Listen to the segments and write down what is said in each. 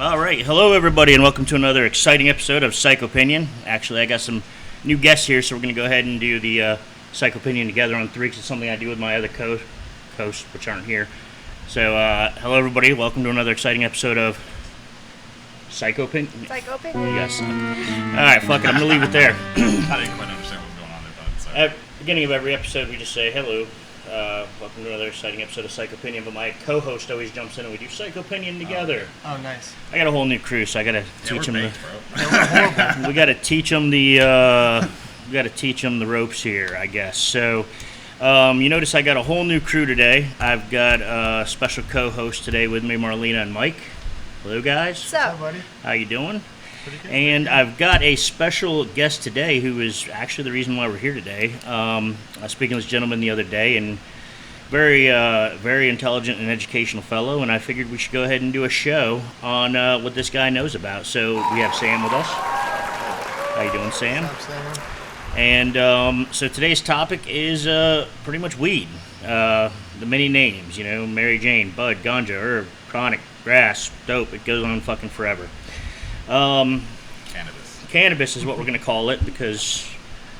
All right, hello everybody, and welcome to another exciting episode of Psychopinion. Actually, I got some new guests here, so we're going to go ahead and do the Psychopinion together on three, because it's something I do with my other co-hosts, which aren't here. So, hello everybody, welcome to another exciting episode of Psychopinion. Psychopinion. Yes. All right, fuck it, I'm going to leave it there. I didn't quite understand what was going on there, but sorry. At the beginning of every episode, we just say hello. Welcome to another exciting episode of Psychopinion, but my co-host always jumps in and we do Psychopinion together. Oh, nice. I got a whole new crew, so I got to teach them. Bro. We got to teach them the ropes here, I guess. So, you notice I got a whole new crew today. I've got a special co-host today with me, Marlena and Mike. Hello, guys. What's up, buddy? How you doing? Pretty good. And I've got a special guest today who is actually the reason why we're here today. I was speaking to this gentleman the other day, and very intelligent and educational fellow, and I figured we should go ahead and do a show on what this guy knows about. So we have Sam with us. How you doing, Sam? What's up, Sam? And so today's topic is pretty much weed. The many names, Mary Jane, bud, ganja, herb, chronic, grass, dope. It goes on fucking forever. Cannabis. Cannabis is what we're going to call it, because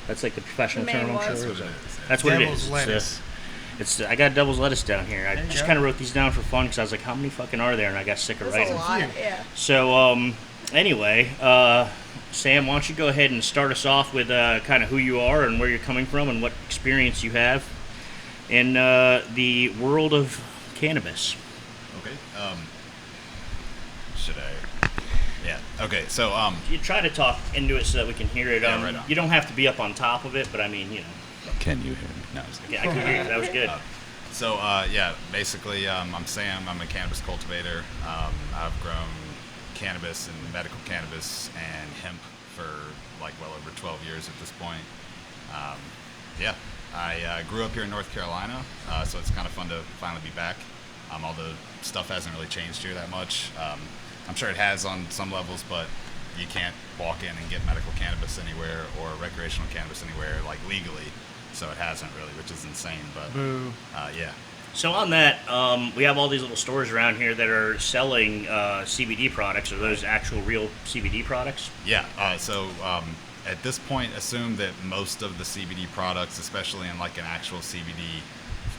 that's like the professional The term, main I'm one. sure. That's what it is. That's what it Devil's is. lettuce. I got devil's lettuce down here. I There you just go. kind of wrote these down for fun because I was like, how many fucking are there? And I got sick of That's writing. a lot, Few. yeah. So, anyway, Sam, why don't you go ahead and start us off with kind of who you are and where you're coming from and what experience you have in the world of cannabis. Okay. Should I? Yeah. Okay. So You try to talk into it so that we can hear it. Yeah, right on. You don't have to be up on top of it, but I mean, Can you hear me? No, I was kidding. yeah, I can hear you. That was good. Yeah, basically, I'm Sam. I'm a cannabis cultivator. I've grown cannabis and medical cannabis and hemp for like well over 12 years at this point. I grew up here in North Carolina, so it's kind of fun to finally be back. All the stuff hasn't really changed here that much. I'm sure it has on some levels, but you can't walk in and get medical cannabis anywhere or recreational cannabis anywhere like legally. So it hasn't really, which is insane. But Boo. yeah. So on that, we have all these little stores around here that are selling CBD products. Are those actual real CBD products? Yeah. At this point, assume that most of the CBD products, especially in like an actual CBD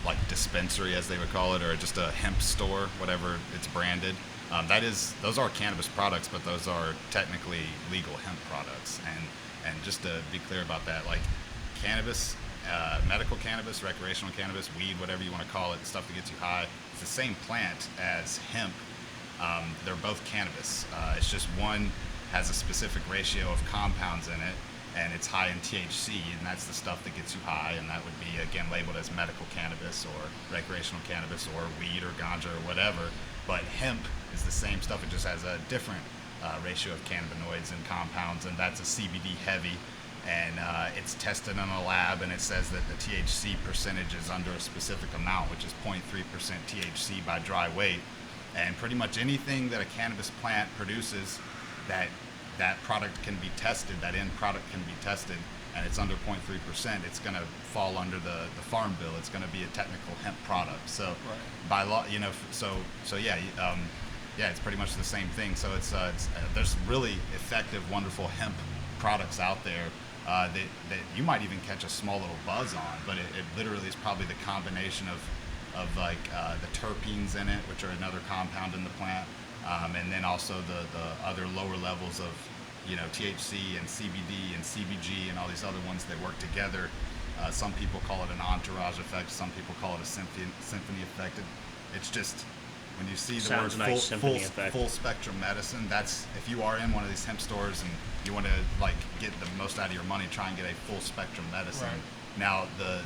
like dispensary, as they would call it, or just a hemp store, whatever it's branded, those are cannabis products, but those are technically legal hemp products. And just to be clear about that, like cannabis, medical cannabis, recreational cannabis, weed, whatever you want to call it, stuff that gets you high, it's the same plant as hemp. They're both cannabis. It's just one has a specific ratio of compounds in it, and it's high in THC, and that's the stuff that gets you high, and that would be, again, labeled as medical cannabis or recreational cannabis or weed or ganja or whatever. But hemp is the same stuff. It just has a different ratio of cannabinoids and compounds, and that's a CBD heavy. And it's tested in a lab, and it says that the THC percentage is under a specific amount, which is 0.3% THC by dry weight. And pretty much anything that a cannabis plant produces, that product can be tested, that end product can be tested, and it's under 0.3%, it's going to fall under the farm bill. It's going to be a technical hemp product. So Right. by law, it's pretty much the same thing. So there's really effective, wonderful hemp products out there that you might even catch a small little buzz on, but it literally is probably the combination of like the terpenes in it, which are another compound in the plant, and then also the other lower levels of THC and CBD and CBG and all these other ones that work together. Some people call it an entourage effect. Some people call it a symphony effect. It's just when you see the Sounds word nice, symphony effect. full spectrum medicine, that's if you are in one of these hemp stores and you want to like get the most out of your money, try and get a full spectrum medicine. Right. Now the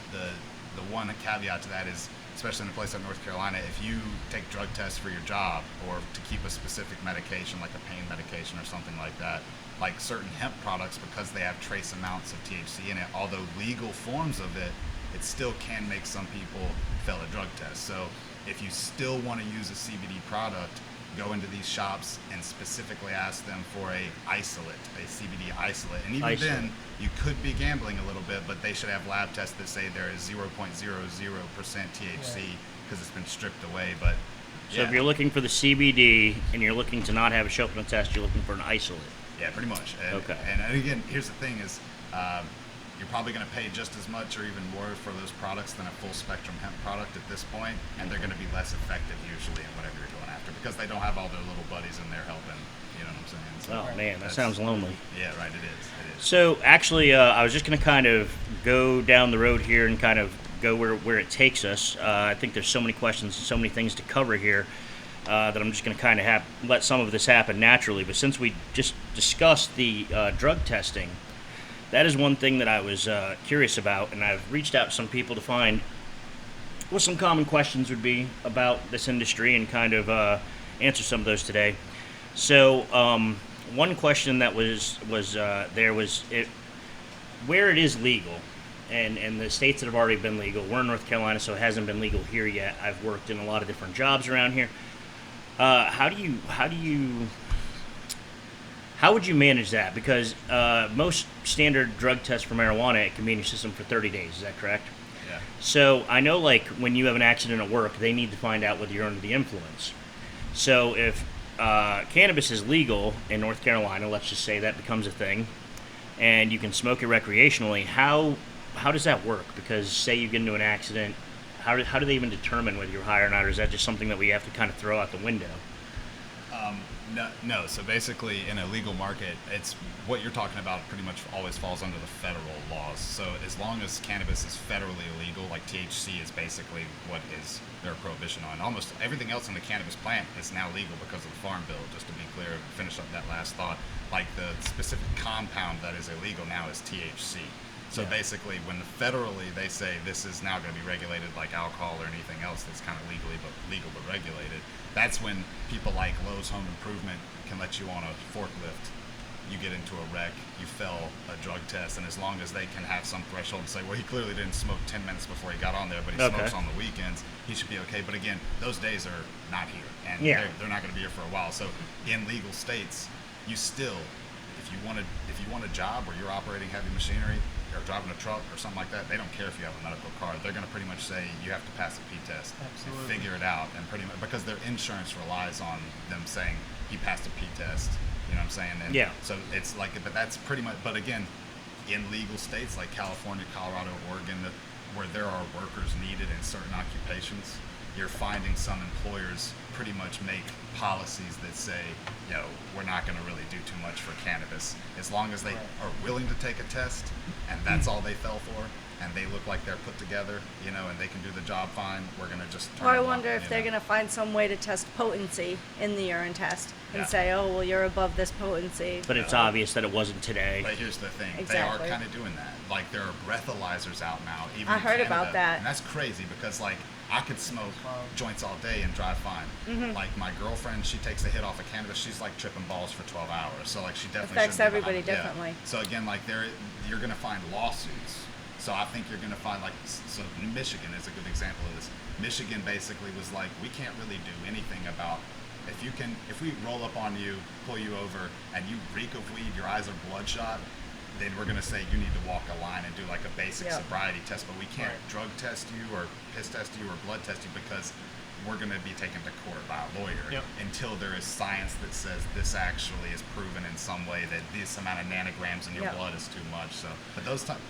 one caveat to that is, especially in a place like North Carolina, if you take drug tests for your job or to keep a specific medication like a pain medication or something like that, like certain hemp products, because they have trace amounts of THC in it, although legal forms of it, it still can make some people fail a drug test. So if you still want to use a CBD product, go into these shops and specifically ask them for a CBD isolate. And even then, you could be gambling a little bit, but they should have lab tests that say there is 0.00% THC because it's been stripped away. But So if you're looking for the CBD and you're looking to not have it show up on a test, you're looking for an isolate. Yeah, pretty much. And, okay. And again, here's the thing is, you're probably going to pay just as much or even more for those products than a full spectrum hemp product at this point, and they're going to be less effective usually in whatever you're going after because they don't have all their little buddies in there helping. You know what I'm saying? So oh man, that sounds lonely. Yeah, right. It is. So actually, I was just going to kind of go down the road here and kind of go where it takes us. I think there's so many questions, so many things to cover here that I'm just going to kind of let some of this happen naturally. But since we just discussed the drug testing, that is one thing that I was curious about, and I've reached out to some people to find what some common questions would be about this industry and kind of answer some of those today. So one question that was there was where it is legal, and the states that have already been legal. We're in North Carolina, so it hasn't been legal here yet. I've worked in a lot of different jobs around here. How would you manage that? Because most standard drug tests for marijuana, it can be in your system for 30 days. Is that correct? Yeah. So I know, like, when you have an accident at work, they need to find out whether you're under the influence. So if cannabis is legal in North Carolina, let's just say that becomes a thing, and you can smoke it recreationally, how does that work? Because say you get into an accident, how do they even determine whether you're high or not, or is that just something that we have to kind of throw out the window? No. So basically, in a legal market, it's what you're talking about pretty much always falls under the federal laws. So as long as cannabis is federally illegal, like THC is basically what is their prohibition on. Almost everything else in the cannabis plant is now legal because of the Farm Bill. Just to be clear, finish up that last thought. Like the specific compound that is illegal now is THC. So basically, when federally they say this is now going to be regulated like alcohol or anything else that's kind of legal but regulated, that's when people like Lowe's Home Improvement can let you on a forklift. You get into a wreck, you fail a drug test, and as long as they can have some threshold and say, well, he clearly didn't smoke 10 minutes before he got on there, but he smokes on the weekends, he should be okay. But again, those days are not here, and they're not going to be here for a while. So in legal states, you still, if you want a job where you're operating heavy machinery, or driving a truck or something like that, they don't care if you have a medical card. They're going to pretty much say you have to pass a P test and figure it out, and pretty much because their insurance relies on them saying he passed a P test. You know what I'm saying? And so it's like, but that's pretty much. But again, in legal states like California, Colorado, Oregon, where there are workers needed in certain occupations, you're finding some employers pretty much make policies that say, we're not going to really do too much for cannabis. As long as they are willing to take a test, and that's all they fell for, and they look like they're put together, and they can do the job fine, we're going to just turn Or I them wonder on, if they're going to find some way to test potency in the urine test and say, oh, well, you're above this potency. But it's obvious that it wasn't today. But here's the thing. Exactly. They are kind of doing that. Like, there are breathalyzers out now. Even I in heard Canada, about that. And that's crazy because, like, I could smoke joints all day and drive fine. Like, my girlfriend, she takes a hit off of cannabis. She's, like, tripping balls for 12 hours. So, like, she definitely Affects shouldn't be everybody behind it. differently. Yeah. So, again, like, you're going to find lawsuits. So I think you're going to find, like, so Michigan is a good example of this. Michigan basically was like, we can't really do anything about, if we roll up on you, pull you over, and you reek of weed, your eyes are bloodshot, then we're going to say you need to walk a line and do like a basic sobriety test, but we can't drug test you or piss test you or blood test you because we're going to be taken to court by a lawyer until there is science that says this actually is proven in some way that this amount of nanograms in your blood is too much. So, but those times,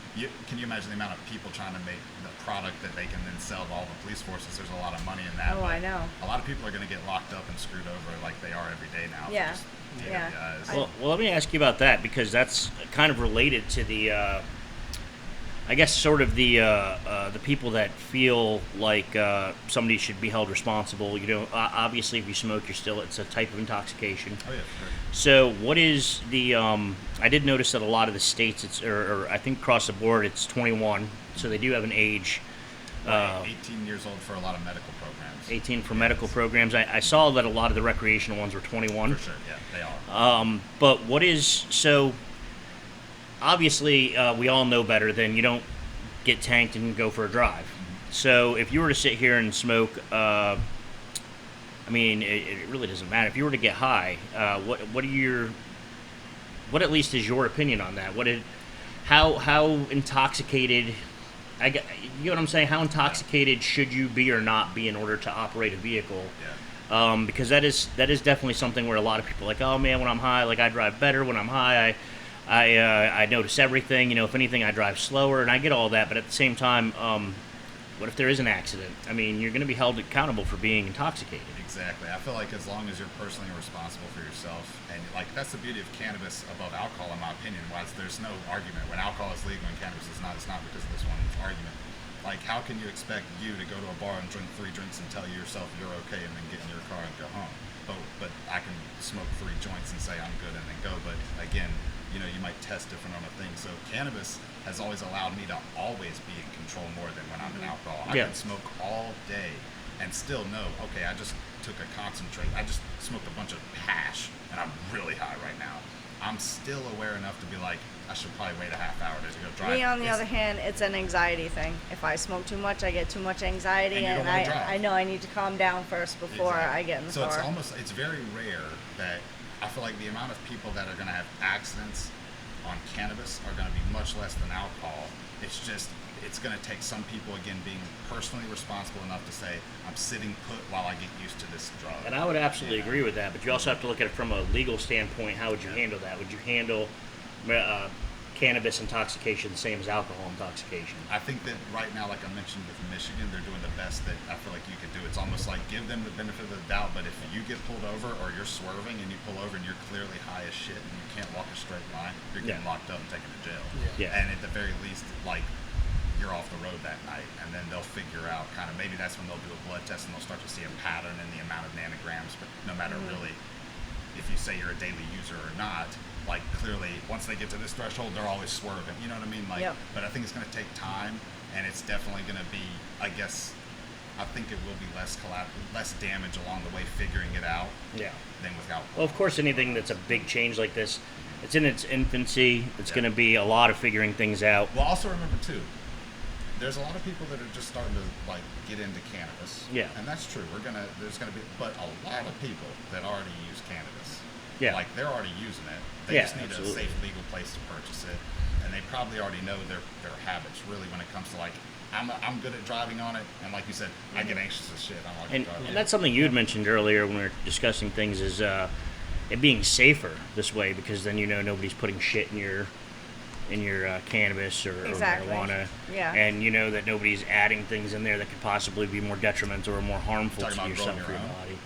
can you imagine the amount of people trying to make the product that they can then sell to all the police forces? There's a lot of money in that. Oh, I know. A lot of people are going to get locked up and screwed over like they are every day now. Yeah. Well, let me ask you about that because that's kind of related to the, I guess, sort of the people that feel like somebody should be held responsible. Obviously, if you smoke, it's a type of intoxication. Oh yeah, sure. So, what is the? I did notice that a lot of the states, or I think across the board, it's 21. So they do have an age. 18 years old for a lot of medical programs. 18 for medical programs. I saw that a lot of the recreational ones were 21. For sure, yeah, they are. But what is so? Obviously, we all know better than you don't get tanked and go for a drive. So if you were to sit here and smoke, I mean, it really doesn't matter. If you were to get high, what at least is your opinion on that? How intoxicated? You know what I'm saying? How intoxicated should you be or not be in order to operate a vehicle? because that is definitely something where a lot of people are like, oh man, when I'm high, like I drive better when I'm high. I notice everything. If anything, I drive slower, and I get all that. But at the same time, what if there is an accident? I mean, you're going to be held accountable for being intoxicated. Exactly. I feel like as long as you're personally responsible for yourself, and like that's the beauty of cannabis above alcohol, in my opinion. Why there's no argument when alcohol is legal and cannabis is not. It's not because of this one argument. Like, how can you expect you to go to a bar and drink 3 drinks and tell yourself you're okay and then get in your car and go home? But I can smoke 3 joints and say I'm good and then go. But again, you might test different on a thing. So cannabis has always allowed me to always be in control more than when I'm in alcohol. I can smoke all day and still know, okay, I just took a concentrate. I just smoked a bunch of hash and I'm really high right now. I'm still aware enough to be like, I should probably wait a half hour to go drive. Me, on the other hand, it's an anxiety thing. If I smoke too much, I get too much anxiety, and I know I need to calm down first before I get in the car. So it's very rare that I feel like the amount of people that are going to have accidents on cannabis are going to be much less than alcohol. It's going to take some people, again, being personally responsible enough to say, I'm sitting put while I get used to this drug. And I would absolutely agree with that, but you also have to look at it from a legal standpoint. How would you handle that? Would you handle cannabis intoxication the same as alcohol intoxication? I think that right now, like I mentioned with Michigan, they're doing the best that I feel like you could do. It's almost like give them the benefit of the doubt, but if you get pulled over or you're swerving and you pull over and you're clearly high as shit and you can't walk a straight line, you're getting locked up and taken to jail. Yeah. And at the very least, like, you're off the road that night, and then they'll figure out kind of, maybe that's when they'll do a blood test and they'll start to see a pattern in the amount of nanograms, but no matter really if you say you're a daily user or not, like clearly once they get to this threshold, they're always swerving, you know what I mean? Like, but I think it's going to take time, and it's definitely going to be, I think it will be less damage along the way figuring it out than with alcohol. Well, of course, anything that's a big change like this, it's in its infancy. It's going to be a lot of figuring things out. Well, also remember too, there's a lot of people that are just starting to like get into cannabis. Yeah. And that's true. There's gonna be, but a lot of people that already use cannabis. Yeah. Like they're already using it. They just need a safe, legal place to purchase it, and they probably already know their habits. Really, when it comes to like, I'm good at driving on it, and like you said, I get anxious as shit. I'm like, and that's something you had mentioned earlier when we were discussing things is it being safer this way, because then nobody's putting shit in your cannabis or marijuana, and that nobody's adding things in there that could possibly be more detrimental or more harmful to yourself or your body.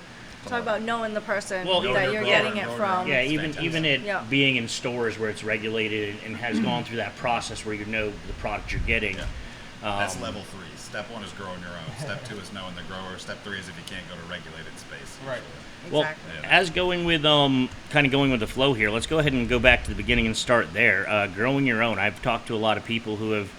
Talk about knowing the person that you're getting it from. Yeah, even it being in stores where it's regulated and has gone through that process where you know the product you're getting. Yeah. That's level 3. Step 1 is growing your own. Step 2 is knowing the grower. Step 3 is if you can't go to regulated space. Right. Well, as going with the flow here, let's go ahead and go back to the beginning and start there. Growing your own. I've talked to a lot of people who have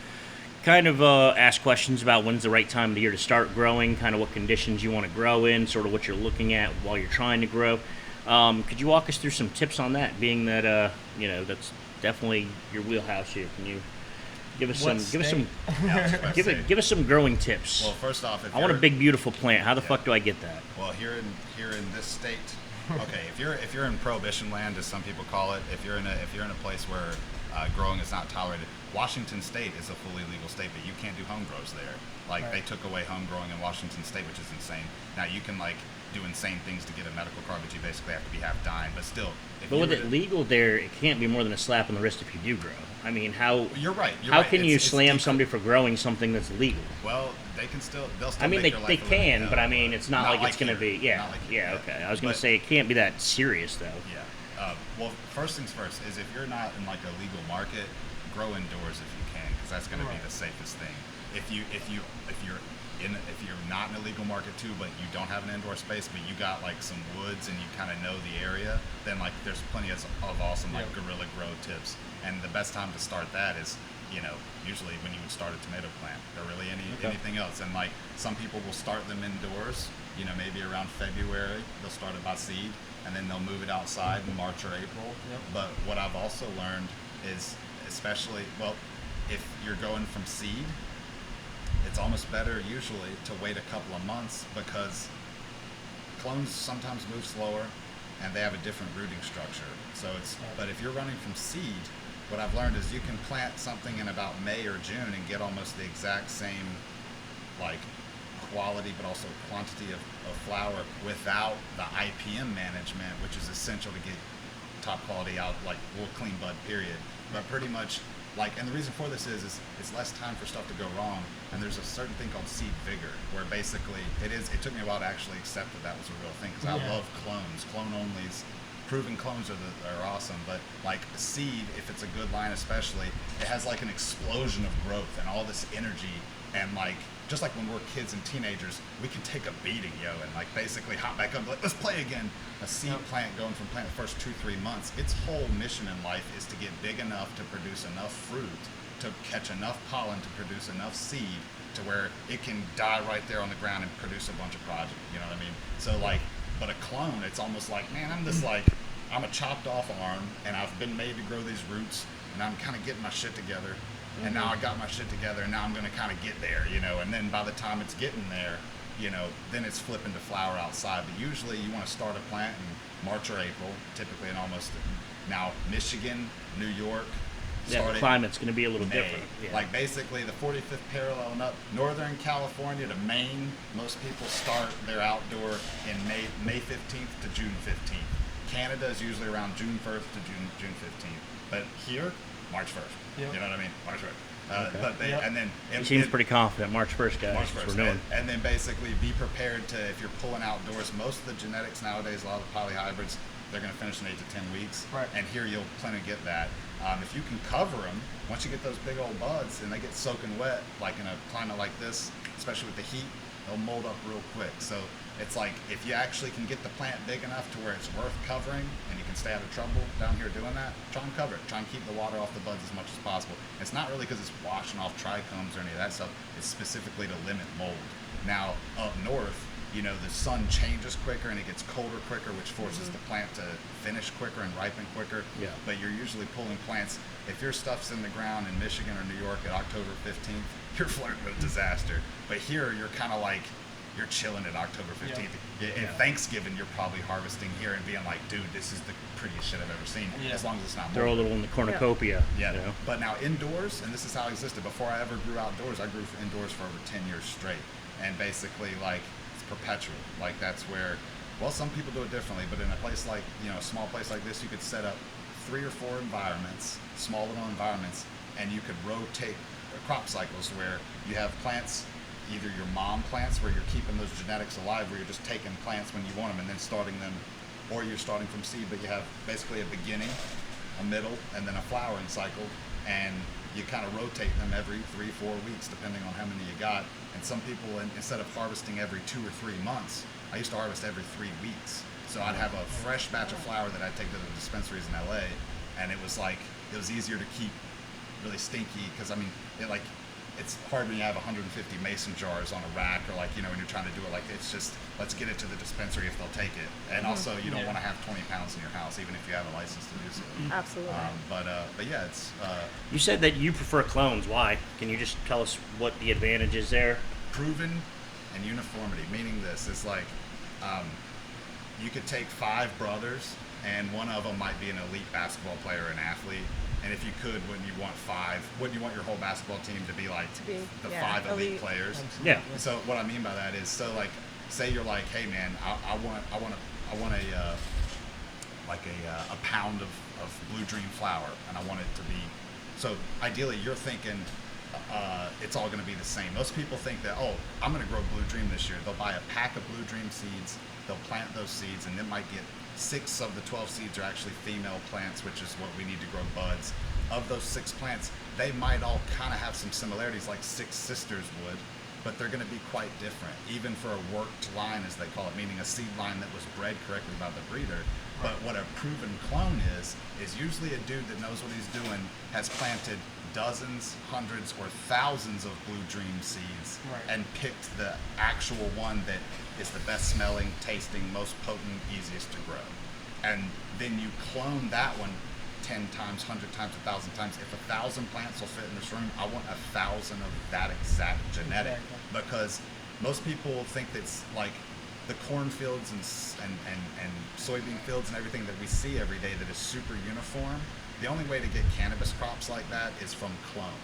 kind of asked questions about when's the right time of the year to start growing, kind of what conditions you want to grow in, sort of what you're looking at while you're trying to grow. Could you walk us through some tips on that, being that that's definitely your wheelhouse here? Can you give us some growing tips? Well, first off, I want a big beautiful plant. How the fuck do I get that? Well, here in this state, okay, if you're in prohibition land, as some people call it, if you're in a place where growing is not tolerated, Washington State is a fully legal state, but you can't do home grows there. Like they took away home growing in Washington State, which is insane. Now you can like do insane things to get a medical card, but you basically have to be half dying. But still, but with it legal there, it can't be more than a slap on the wrist if you do grow. I mean, how? You're right. How can you slam somebody for growing something that's legal? Well, they'll still. I mean, make they can, but I mean, it's not like it's going to be. Yeah, here, okay. I was going to say it can't be that serious though. Yeah. Well, first things first is if you're not in like a legal market, grow indoors if you can, because that's going to be the safest thing. If you're not in a legal market too, but you don't have an indoor space, but you got like some woods and you kind of know the area, then like there's plenty of awesome like guerrilla grow tips. And the best time to start that is, usually when you would start a tomato plant or really anything else. And like some people will start them indoors, maybe around February, they'll start it by seed and then they'll move it outside in March or April. But what I've also learned is, especially, well, if you're going from seed, it's almost better usually to wait a couple of months, because clones sometimes move slower and they have a different rooting structure. But if you're running from seed, what I've learned is you can plant something in about May or June and get almost the exact same like quality but also quantity of flower without the IPM management, which is essential to get top quality out, like real clean bud period. But pretty much like, and the reason for this is it's less time for stuff to go wrong, and there's a certain thing called seed vigor, where basically it took me a while to actually accept that was a real thing, because I love clones, clone onlys. Proven clones are awesome, but like a seed, if it's a good line especially, it has like an explosion of growth and all this energy, and like just like when we're kids and teenagers, we can take a beating, and like basically hop back up, like let's play again. A seed plant going from plant the first 2-3 months, its whole mission in life is to get big enough to produce enough fruit, to catch enough pollen, to produce enough seed, to where it can die right there on the ground and produce a bunch of progeny. You know what I mean? So like, but a clone, it's almost like, man, I'm a chopped off arm, and I've been made to grow these roots, and I'm kind of getting my shit together. And now I got my shit together, and now I'm going to kind of get there, and then by the time it's getting there, then it's flipping to flower outside. But usually you want to start a plant in March or April, typically in almost, now Michigan, New York, the climate's going to be a little May. different. Yeah. Like basically the 45th parallel and up, Northern California to Maine, most people start their outdoor in May 15th to June 15th. Canada is usually around June 1st to June 15th. But here, March 1st. Yep. You know what I mean? March 1st. Okay. But they, Yep. and then He seems pretty confident. March 1st, guys. March That's 1st. what we're doing. And then basically be prepared to, if you're pulling outdoors, most of the genetics nowadays, a lot of the polyhybrids, they're going to finish in 8 to 10 weeks. Right. And here you'll plenty get that. If you can cover them, once you get those big old buds and they get soaking wet, like in a climate like this, especially with the heat, they'll mold up real quick. So it's like, if you actually can get the plant big enough to where it's worth covering and you can stay out of trouble down here doing that, try and cover it. Try and keep the water off the buds as much as possible. It's not really because it's washing off trichomes or any of that stuff. It's specifically to limit mold. Now, up north, the sun changes quicker and it gets colder quicker, which forces the plant to finish quicker and ripen quicker. Yeah. But you're usually pulling plants, if your stuff's in the ground in Michigan or New York at October 15th, you're flirting with disaster. But here, you're kind of like, you're chilling at October 15th. At Thanksgiving, you're probably harvesting here and being like, dude, this is the prettiest shit I've ever seen. Yeah. As long as it's not Throw a little in the cornucopia. yeah. You know? But now indoors, and this is how I existed. Before I ever grew outdoors, I grew indoors for over 10 years straight. And basically, like, it's perpetual. Like, that's where, well, some people do it differently, but in a place like, a small place like this, you could set up 3 or 4 environments, small little environments, and you could rotate crop cycles where you have plants, either your mom plants where you're keeping those genetics alive, where you're just taking plants when you want them and then starting them, or you're starting from seed, but you have basically a beginning, a middle, and then a flowering cycle, and you kind of rotate them every 3-4 weeks depending on how many you got. And some people, instead of harvesting every 2 or 3 months, I used to harvest every 3 weeks. So I'd have a fresh batch of flower that I'd take to the dispensaries in LA, and it was easier to keep really stinky, because it's hard when you have 150 mason jars on a rack, or when you're trying to do it, it's just, let's get it to the dispensary if they'll take it. And also, you don't want to have 20 pounds in your house, even if you have a license to do so. Absolutely. But yeah, it's You said that you prefer clones. Why? Can you just tell us what the advantage is there? proven and uniformity, meaning this is like, you could take 5 brothers, and one of them might be an elite basketball player, an athlete. And if you could, wouldn't you want your whole basketball team to be like the 5 elite players? Yeah. So what I mean by that is, so like, say you're like, hey man, I want a pound of Blue Dream flour, and I want it to be, so ideally you're thinking it's all going to be the same. Most people think that, oh, I'm going to grow Blue Dream this year. They'll buy a pack of Blue Dream seeds, they'll plant those seeds, and then might get 6 of the 12 seeds are actually female plants, which is what we need to grow buds. Of those 6 plants, they might all kind of have some similarities, like 6 sisters would, but they're going to be quite different, even for a worked line, as they call it, meaning a seed line that was bred correctly by the breeder. But what a proven clone is usually a dude that knows what he's doing, has planted dozens, hundreds, or thousands of Blue Dream seeds, and picked the actual one that is the best smelling, tasting, most potent, easiest to grow. And then you clone that one 10 times, 100 times, 1,000 times. If 1,000 plants will fit in this room, I want 1,000 of that exact genetic. Exactly. Because most people think that's like the cornfields and soybean fields and everything that we see every day that is super uniform. The only way to get cannabis crops like that is from clone.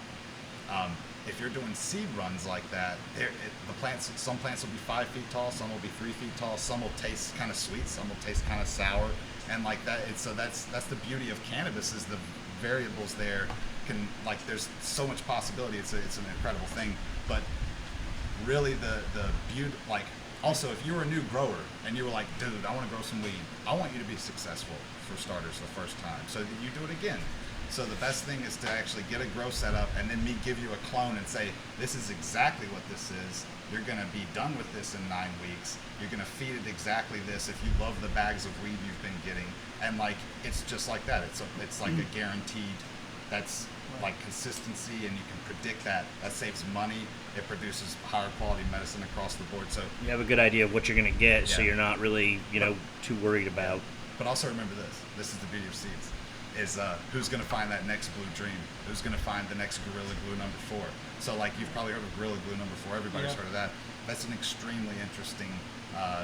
If you're doing seed runs like that, some plants will be 5 feet tall, some will be 3 feet tall, some will taste kind of sweet, some will taste kind of sour, and like that. So that's the beauty of cannabis, is the variables there can, like, there's so much possibility. It's an incredible thing. But really the beauty, like, also if you were a new grower and you were like, dude, I want to grow some weed, I want you to be successful for starters the first time, so that you do it again. So the best thing is to actually get a grow set up and then me give you a clone and say, this is exactly what this is. You're going to be done with this in 9 weeks. You're going to feed it exactly this if you love the bags of weed you've been getting. And like, it's just like that. It's like a guaranteed, that's like consistency, and you can predict that. That saves money. It produces higher quality medicine across the board. So You have a good idea of what you're going to get, so Yeah. you're not really, too worried about. But also remember this. This is the beauty of seeds. Is who's going to find that next blue dream? Who's going to find the next Gorilla Glue number 4? So like, you've probably heard of Gorilla Glue number 4. Everybody's heard of that. That's an extremely interesting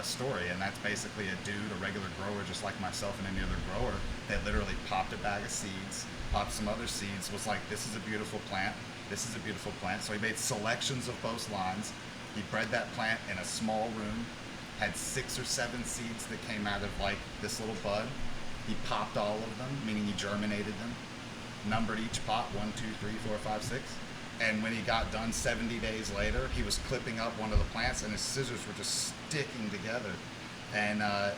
story, and that's basically a dude, a regular grower just like myself and any other grower, that literally popped a bag of seeds, popped some other seeds, was like, this is a beautiful plant. This is a beautiful plant. So he made selections of both lines. He bred that plant in a small room, had 6 or 7 seeds that came out of like this little bud. He popped all of them, meaning he germinated them, numbered each pot 1, 2, 3, 4, 5, 6. And when he got done 70 days later, he was clipping up one of the plants, and his scissors were just sticking together. And I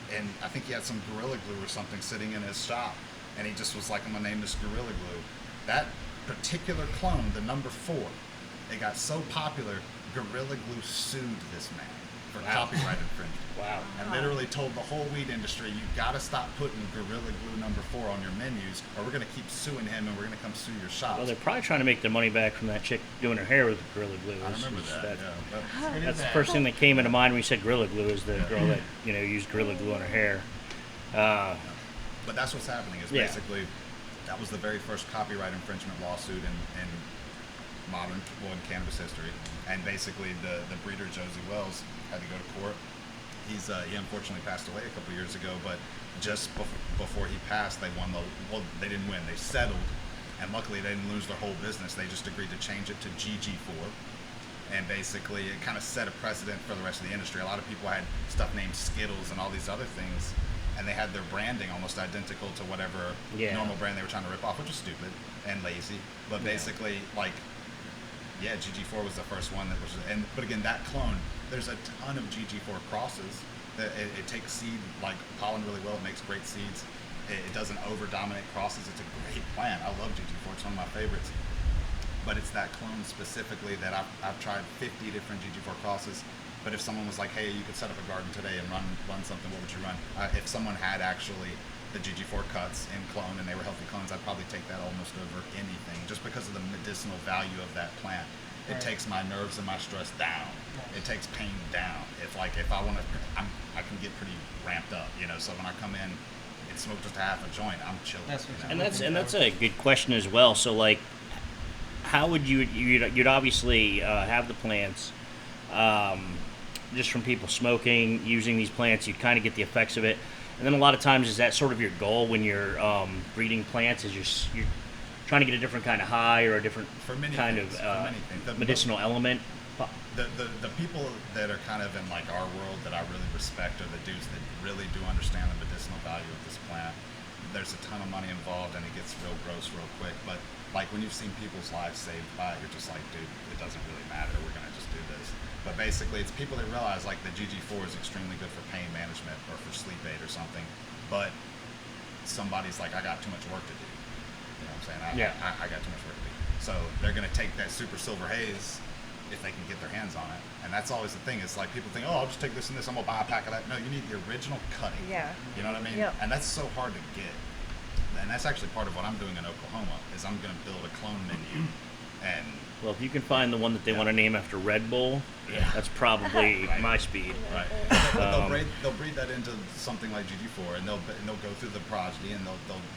think he had some Gorilla Glue or something sitting in his shop, and he just was like, I'm gonna name this Gorilla Glue. That particular clone, the number 4, it got so popular, Gorilla Glue sued this man for copyright infringement. Wow. And literally told the whole weed industry, you gotta stop putting Gorilla Glue number 4 on your menus, or we're gonna keep suing him, and we're gonna come sue your shops. Well, they're probably trying to make their money back from that chick doing her hair with Gorilla Glue. I remember that. Yeah. That's the first thing that came into mind when you said Gorilla Glue, is the girl that used Gorilla Glue on her hair. But that's what's happening. Is Yeah. basically that was the very first copyright infringement lawsuit in modern cannabis history. And basically, the breeder Josie Wells had to go to court. He unfortunately passed away a couple years ago, but just before he passed, they won they didn't win. They settled, and luckily they didn't lose their whole business. They just agreed to change it to GG4, and basically it kind of set a precedent for the rest of the industry. A lot of people had stuff named Skittles and all these other things, and they had their branding almost identical to whatever normal brand they were trying to rip off, which was stupid and lazy. But basically, like, GG4 was the first one that was, but again, that clone, there's a ton of GG4 crosses. It takes seed, like pollen, really well. It makes great seeds. It doesn't over-dominate crosses. It's a great plant. I love GG4. It's one of my favorites. But it's that clone specifically that I've tried 50 different GG4 crosses. But if someone was like, hey, you could set up a garden today and run something, what would you run? If someone had actually the GG4 cuts in clone and they were healthy clones, I'd probably take that almost over anything, just because of the medicinal value of that plant. It takes my nerves and my stress down. It takes pain down. If I want to, I can get pretty ramped up, So when I come in and smoke just a half a joint, I'm chilling. And that's a good question as well. So like, how would you'd obviously have the plants just from people smoking, using these plants, you'd kind of get the effects of it. And then a lot of times, is that sort of your goal when you're breeding plants? Is you're trying to get a different kind of high or a different kind of medicinal element? The people that are kind of in like our world that I really respect are the dudes that really do understand the medicinal value of this plant. There's a ton of money involved, and it gets real gross real quick. But like, when you've seen people's lives saved by it, you're just like, dude, it doesn't really matter. We're gonna just do this. But basically, it's people that realize like the GG4 is extremely good for pain management or for sleep aid or something. But somebody's like, I got too much work to do. You know what I'm saying? I got too much work to do. So they're gonna take that super silver haze if they can get their hands on it. And that's always the thing. It's like, people think, oh, I'll just take this and this, I'm gonna buy a pack of that. No, you need the original cutting. Yeah. You know what I mean? Yep. And that's so hard to get. And that's actually part of what I'm doing in Oklahoma, is I'm gonna build a clone menu. And Well, if you can find the one that they want to name after Red Bull, that's probably my speed. right, they'll breed that into something like GG4, and they'll go through the progeny, and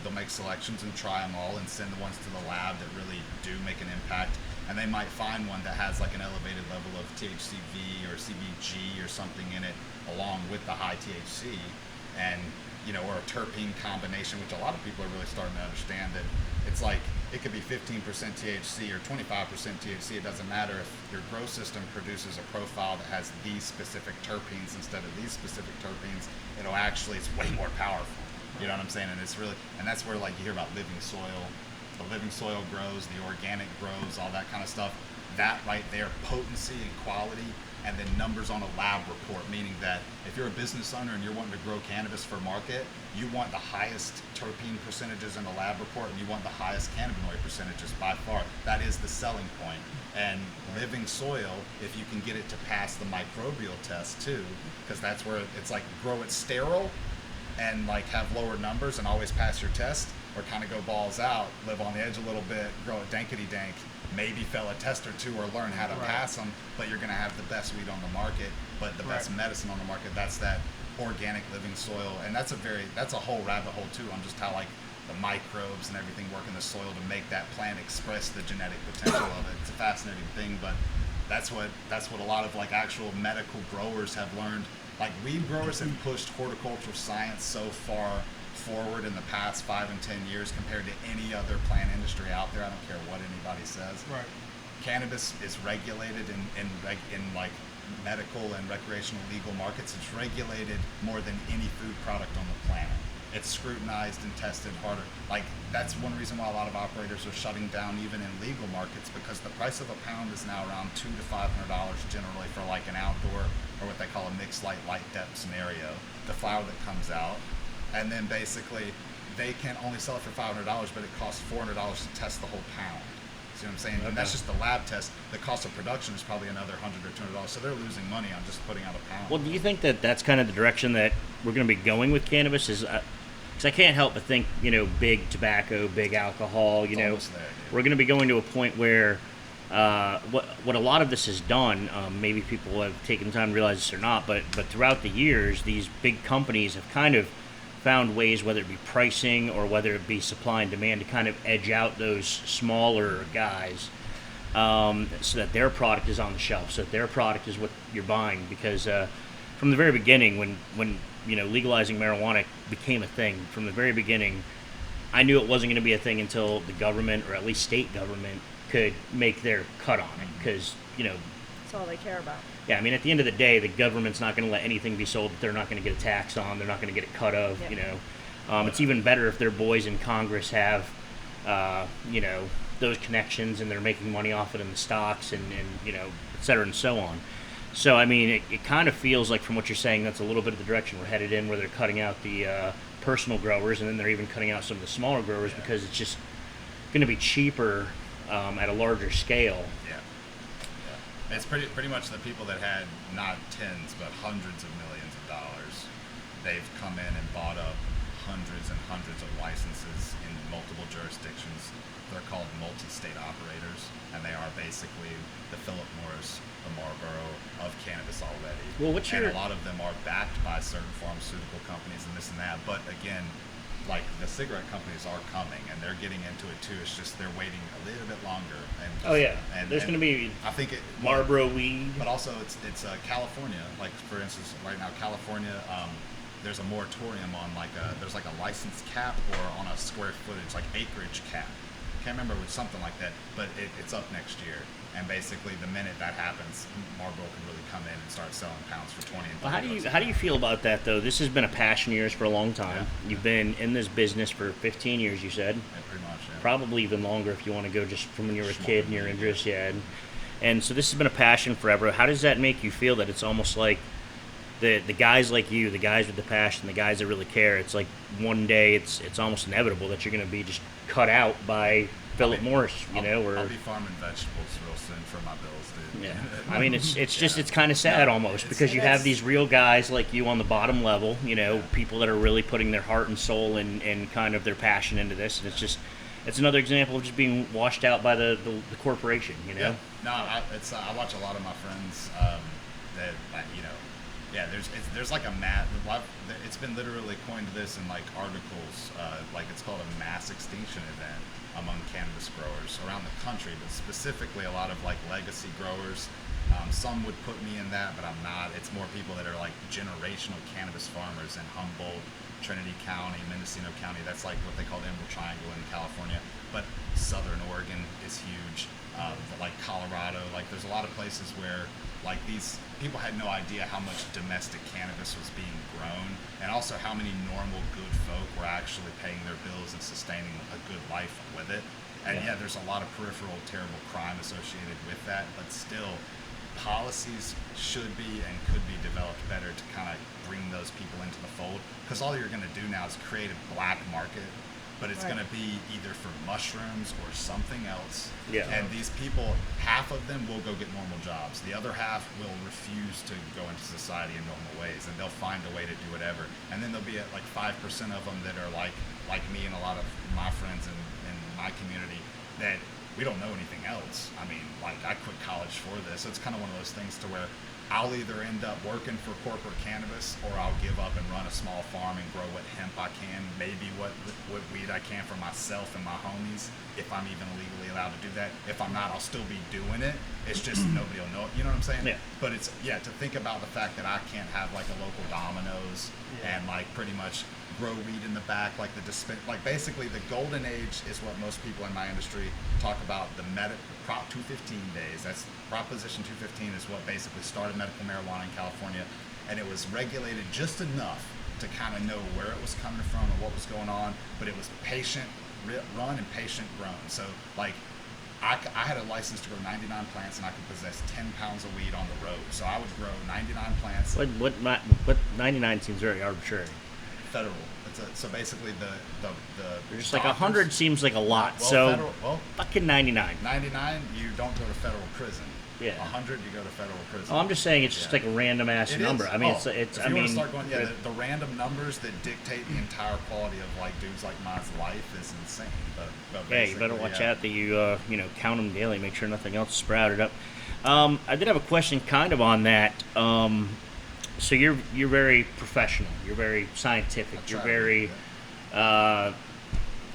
they'll make selections and try them all, and send the ones to the lab that really do make an impact. And they might find one that has like an elevated level of THCV or CBG or something in it, along with the high THC, and or a terpene combination, which a lot of people are really starting to understand, that it's like, it could be 15% THC or 25% THC. It doesn't matter if your grow system produces a profile that has these specific terpenes instead of these specific terpenes. It's way more powerful. You know what I'm saying? And it's really, and that's where like you hear about living soil. The living soil grows, the organic grows, all that kind of stuff. That right there, potency and quality, and then numbers on a lab report, meaning that if you're a business owner and you're wanting to grow cannabis for market, you want the highest terpene percentages in the lab report, and you want the highest cannabinoid percentages by far. That is the selling point. And living soil, if you can get it to pass the microbial test too, because that's where it's like grow it sterile and like have lower numbers and always pass your test, or kind of go balls out, live on the edge a little bit, grow it dankety dank, maybe fail a test or two or learn how to pass them, but you're going to have the best weed on the market, but the best medicine on the market. That's that organic living soil, and that's a whole rabbit hole too on just how like the microbes and everything work in the soil to make that plant express the genetic potential of it. It's a fascinating thing, but that's what a lot of like actual medical growers have learned. Like weed growers have pushed horticultural science so far forward in the past 5 and 10 years compared to any other plant industry out there. I don't care what anybody says. Right. Cannabis is regulated in like medical and recreational legal markets. It's regulated more than any food product on the planet. It's scrutinized and tested harder. Like that's one reason why a lot of operators are shutting down even in legal markets, because the price of a pound is now around $200 to $500 generally for like an outdoor or what they call a mixed light depth scenario. The flower that comes out, and then basically they can only sell it for $500, but it costs $400 to test the whole pound. See what I'm saying? Okay. And that's just the lab test. The cost of production is probably another $100 or $200, so they're losing money on just putting out a pound. Well, do you think that that's kind of the direction that we're going to be going with cannabis? Because I can't help but think, big tobacco, big alcohol, Almost there, yeah. We're going to be going to a point where what a lot of this has done, maybe people have taken time to realize this or not, but throughout the years, these big companies have kind of found ways, whether it be pricing or whether it be supply and demand, to kind of edge out those smaller guys, so that their product is on the shelf, so that their product is what you're buying. Because from the very beginning, when legalizing marijuana became a thing, from the very beginning, I knew it wasn't going to be a thing until the government, or at least state government, could make their cut on it. Because That's all they care about. yeah, I mean, at the end of the day, the government's not going to let anything be sold that they're not going to get a tax on. They're not going to get a cut of. Yep. It's even better if their boys in Congress have, those connections, and they're making money off it in the stocks, and et cetera and so on. So I mean, it kind of feels like, from what you're saying, that's a little bit of the direction we're headed in, where they're cutting out the personal growers, and then they're even cutting out some of the smaller growers, because it's just going to be cheaper at a larger scale. Yeah. It's pretty much the people that had not tens but hundreds of millions of dollars. They've come in and bought up hundreds and hundreds of licenses in multiple jurisdictions. They're called multi-state operators, and they are basically the Philip Morris, the Marlboro of cannabis already. Well, a lot of them are backed by certain pharmaceutical companies and this and that. But again, like the cigarette companies are coming, and they're getting into it too. It's just they're waiting a little bit longer. And there's going to be I think Marlboro weed. but also it's California. Like for instance, right now California, there's a moratorium on there's like a license cap, or on a square footage, like acreage cap. Can't remember, with something like that, but it's up next year. And basically, the minute that happens, Marlboro can really come in and start selling pounds for 20 and 30 Well, how do you feel about that, though? This has been a passion of yours for a long time. Yeah. You've been in this business for 15 years, you said. Yeah, pretty much. Yeah. Probably even longer if you want to go just from when you were a kid and your interest. Yeah. And so this has been a passion forever. How does that make you feel, that it's almost like the guys like you, the guys with the passion, the guys that really care, it's like one day it's almost inevitable that you're going to be just cut out by Philip Morris, I'll be farming vegetables real soon for my bills, dude. Yeah, I mean, it's kind of sad almost, because you have these real guys like you on the bottom level, people that are really putting their heart and soul and kind of their passion into this, and it's another example of just being washed out by the corporation, Yeah. No, I watch a lot of my friends there's like it's been literally coined this in like articles, like it's called a mass extinction event among cannabis growers around the country, but specifically a lot of like legacy growers Some would put me in that, but I'm not. It's more people that are like generational cannabis farmers in Humboldt, Trinity County, Mendocino County. That's like what they call the Emerald Triangle in California. But Southern Oregon is huge. Like Colorado, like there's a lot of places where like these people had no idea how much domestic cannabis was being grown, and also how many normal good folk were actually paying their bills and sustaining a good life with it. And yeah, there's a lot of peripheral terrible crime associated with that, but still policies should be and could be developed better to kind of bring those people into the fold, because all you're going to do now is create a black market, but it's going to be either for mushrooms or something else. Yeah. And these people, half of them will go get normal jobs. The other half will refuse to go into society in normal ways, and they'll find a way to do whatever. And then there'll be like 5% of them that are like me and a lot of my friends in my community that we don't know anything else. I mean, like I quit college for this. So it's kind of one of those things to where I'll either end up working for corporate cannabis, or I'll give up and run a small farm and grow what hemp I can, maybe what weed I can for myself and my homies, if I'm even legally allowed to do that. If I'm not, I'll still be doing it. It's just nobody will know it. You know what I'm saying? Yeah. But it's, to think about the fact that I can't have like a local Domino's and like pretty much grow weed in the back, like like basically the golden age is what most people in my industry talk about, the Prop 215 days. That's Proposition 215 is what basically started medical marijuana in California, and it was regulated just enough to kind of know where it was coming from and what was going on, but it was patient run and patient grown. So like I had a license to grow 99 plants, and I could possess 10 pounds of weed on the road. So I would grow 99 plants. What 99 seems very arbitrary. Federal. So basically the Just like 100 seems like a lot. Well, so federal, fucking 99. 99, you don't go to federal prison. Yeah. 100, you go to federal prison. Oh, I'm just saying it's just like a random ass It number. is. I mean, Oh, it's. If I you mean, want to start going, the random numbers that dictate the entire quality of like dudes like mine's life is insane. But yeah, you better watch out that you count them daily, make sure nothing else sprouted up. I did have a question kind of on that. So you're very professional. You're very scientific. You're very,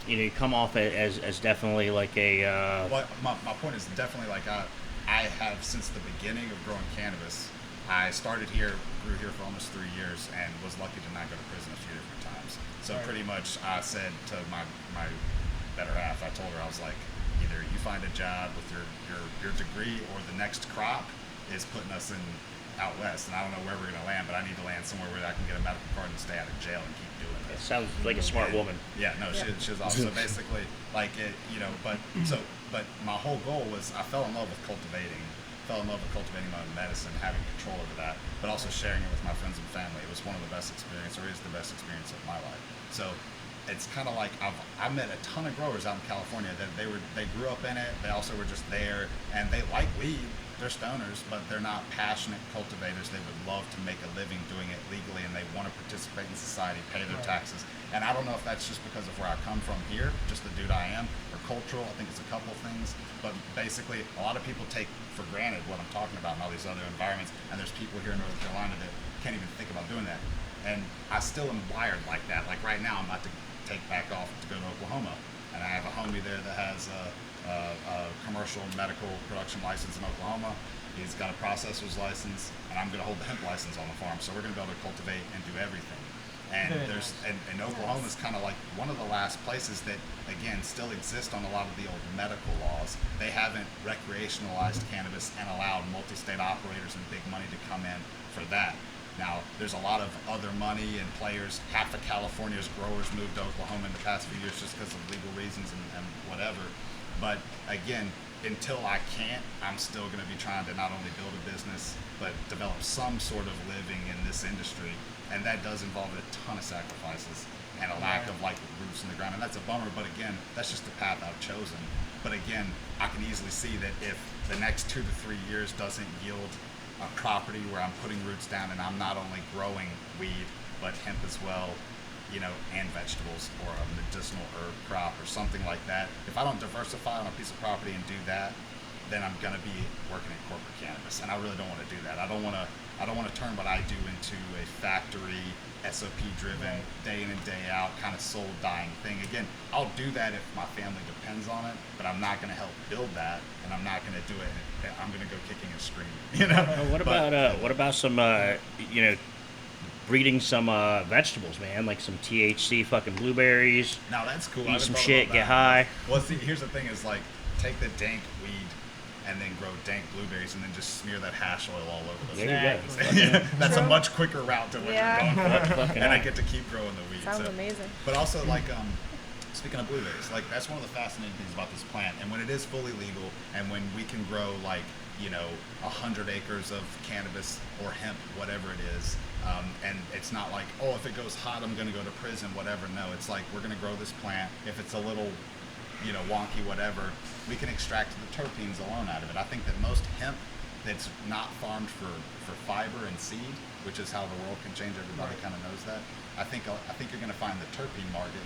you come off as definitely like a. Well, my point is definitely like I have since the beginning of growing cannabis. I started here, grew here for almost 3 years, and was lucky to not go to prison a few different times. So pretty much I said to my better half, I told her, I was like, either you find a job with your degree, or the next crop is putting us in out west, and I don't know where we're going to land, but I need to land somewhere where I can get a medical card and stay out of jail and keep doing It this. sounds like a smart woman. Yeah, no, she was awesome. So basically, like it, but my whole goal was I fell in love with cultivating my own medicine, having control over that, but also sharing it with my friends and family. It was one of the best experiences, or is the best experience of my life. So it's kind of like I met a ton of growers out in California that they grew up in it. They also were just there, and they like weed. They're stoners, but they're not passionate cultivators. They would love to make a living doing it legally, and they want to participate in society, pay their taxes. And I don't know if that's just because of where I come from here, just the dude I am, or cultural. I think it's a couple things. But basically, a lot of people take for granted what I'm talking about in all these other environments, and there's people here in North Carolina that can't even think about doing that. And I still am wired like that. Like right now, I'm about to take back off to go to Oklahoma, and I have a homie there that has a commercial medical production license in Oklahoma. He's got a processor's license, and I'm going to hold the hemp license on the farm. So we're going to be able to cultivate and do everything. And and Oklahoma is kind of like one of the last places that, again, still exist on a lot of the old medical laws. They haven't recreationalized cannabis and allowed multi-state operators and big money to come in for that. Now, there's a lot of other money and players. Half of California's growers moved to Oklahoma in the past few years just because of legal reasons and whatever. But again, until I can't, I'm still going to be trying to not only build a business, but develop some sort of living in this industry. And that does involve a ton of sacrifices and a lack of like roots in the ground. And that's a bummer, but again, that's just the path I've chosen. But again, I can easily see that if the next 2 to 3 years doesn't yield a property where I'm putting roots down and I'm not only growing weed, but hemp as well, and vegetables, or a medicinal herb crop or something like that. If I don't diversify on a piece of property and do that, then I'm going to be working in corporate cannabis, and I really don't want to do that. I don't want to I don't want to turn what I do into a factory, SOP-driven, day in and day out, kind of soul-dying thing. Again, I'll do that if my family depends on it, but I'm not going to help build that, and I'm not going to do it. I'm going to go kicking and screaming. You know. What about some breeding some vegetables, man, like some THC fucking blueberries? Now that's cool. Eat some shit, get high. Well, see, here's the thing: is like take the dank weed and then grow dank blueberries, and then just smear that hash oil all over those. There you go. Yeah, that's a much quicker route to what you're going for. And I get to keep growing the weed. Sounds amazing. But also, like, speaking of blueberries, like that's one of the fascinating things about this plant. And when it is fully legal, and when we can grow like 100 acres of cannabis or hemp, whatever it is, and it's not like, oh, if it goes hot, I'm going to go to prison, whatever. No, it's like we're going to grow this plant. If it's a little wonky, whatever, we can extract the terpenes alone out of it. I think that most hemp that's not farmed for fiber and seed, which is how the world can change, everybody kind of knows that. I think you're going to find the terpene market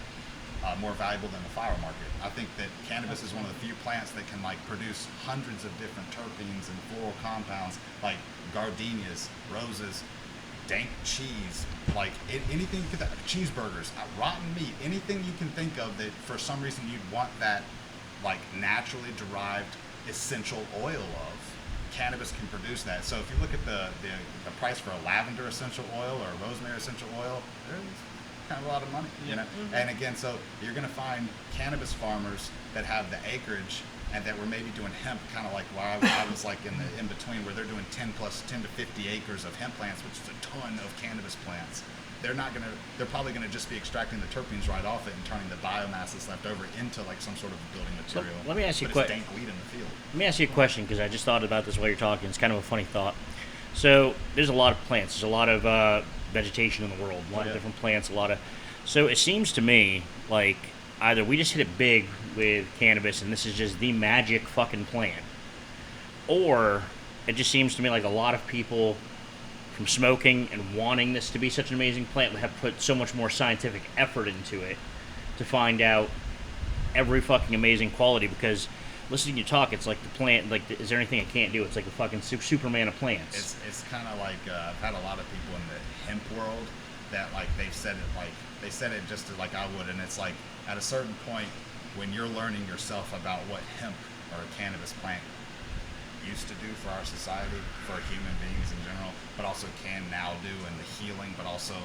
more valuable than the flower market. I think that cannabis is one of the few plants that can like produce hundreds of different terpenes and floral compounds, like gardenias, roses, dank cheese, like anything you could, cheeseburgers, rotten meat, anything you can think of that for some reason you'd want that like naturally derived essential oil of. Cannabis can produce that. So if you look at the price for a lavender essential oil or a rosemary essential oil, there's kind of a lot of money, And again, so you're going to find cannabis farmers that have the acreage and that were maybe doing hemp, kind of like where I was like in between, where they're doing 10 to 50 acres of hemp plants, which is a ton of cannabis plants. They're probably gonna just be extracting the terpenes right off it and turning the biomass that's left over into like some sort of building material. Let me ask you a question. Dank weed in the field. Let me ask you a question, because I just thought about this while you're talking. It's kind of a funny thought. So there's a lot of plants. There's a lot of vegetation in the world. A lot of different plants. So it seems to me like either we just hit it big with cannabis and this is just the magic fucking plant, or it just seems to me like a lot of people from smoking and wanting this to be such an amazing plant have put so much more scientific effort into it to find out every fucking amazing quality. Because listening to you talk, it's like the plant, like, is there anything it can't do? It's like the fucking Superman of plants. It's kind of like I've had a lot of people in the hemp world that like they said it just like I would, and it's like at a certain point when you're learning yourself about what hemp or a cannabis plant used to do for our society, for human beings in general, but also can now do, and the healing, but also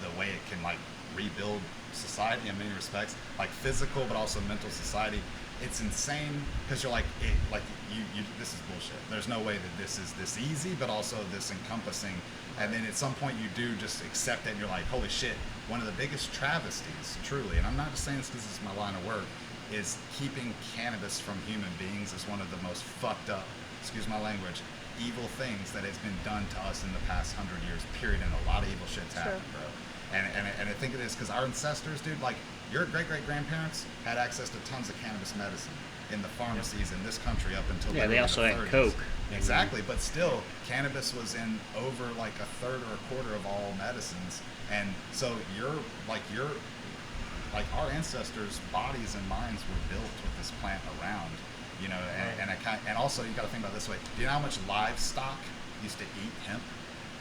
the way it can like rebuild society in many respects, like physical but also mental society. It's insane because you're like, this is bullshit. There's no way that this is this easy, but also this encompassing. And then at some point you do just accept it and you're like, holy shit, one of the biggest travesties, truly, and I'm not just saying this because it's my line of work, is keeping cannabis from human beings is one of the most fucked up, excuse my language, evil things that has been done to us in the past 100 years, period. And a lot of evil shit's happened, bro. And I think it is because our ancestors, dude, like your great-great-grandparents had access to tons of cannabis medicine in the pharmacies in this country up until they also had Coke. Exactly, but still, cannabis was in over like a third or a quarter of all medicines, and so our ancestors' bodies and minds were built with this plant around, and also you got to think about it this way. Do you know how much livestock used to eat hemp?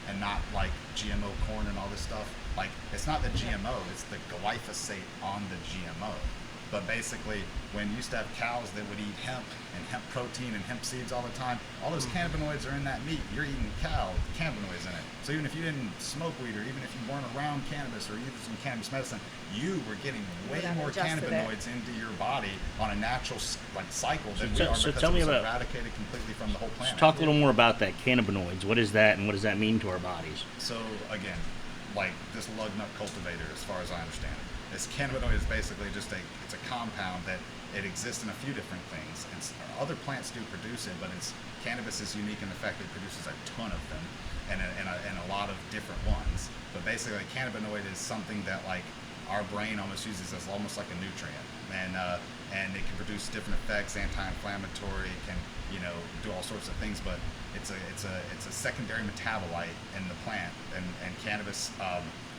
And not like GMO corn and all this stuff. Like, it's not the GMO, it's the glyphosate on the GMO. But basically, when you used to have cows that would eat hemp and hemp protein and hemp seeds all the time, all those cannabinoids are in that meat. You're eating cow with cannabinoids in it. So even if you didn't smoke weed, or even if you weren't around cannabis or using some cannabis medicine, you were getting way more cannabinoids into your body on a natural cycle than we are, because it was eradicated completely from the whole planet. So talk a little more about that, cannabinoids. What is that, and what does that mean to our bodies? So again, like this lug nut cultivator, as far as I understand it, this cannabinoid is basically just it's a compound that it exists in a few different things. Other plants do produce it, but cannabis is unique in the fact that it produces a ton of them and a lot of different ones. But basically, a cannabinoid is something that like our brain almost uses as almost like a nutrient, and it can produce different effects, anti-inflammatory, can do all sorts of things. But it's a secondary metabolite in the plant, and cannabis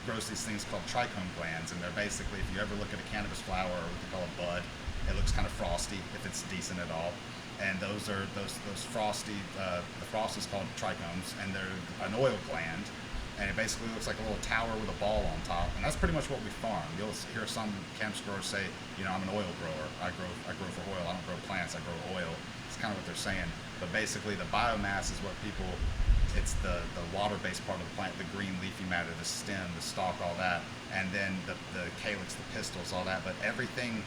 grows these things called trichome glands, and they're basically, if you ever look at a cannabis flower, or what they call a bud, it looks kind of frosty if it's decent at all. and those are those frosty. The frost is called trichomes, and they're an oil gland, and it basically looks like a little tower with a ball on top, and that's pretty much what we farm. You'll hear some cannabis growers say, you know, I'm an oil grower. I grow for oil. I don't grow plants. I grow oil. It's kind of what they're saying. But basically, the biomass is what people. It's the water-based part of the plant, the green leafy matter, the stem, the stalk, all that, and then the calyx, the pistils, all that. But everything,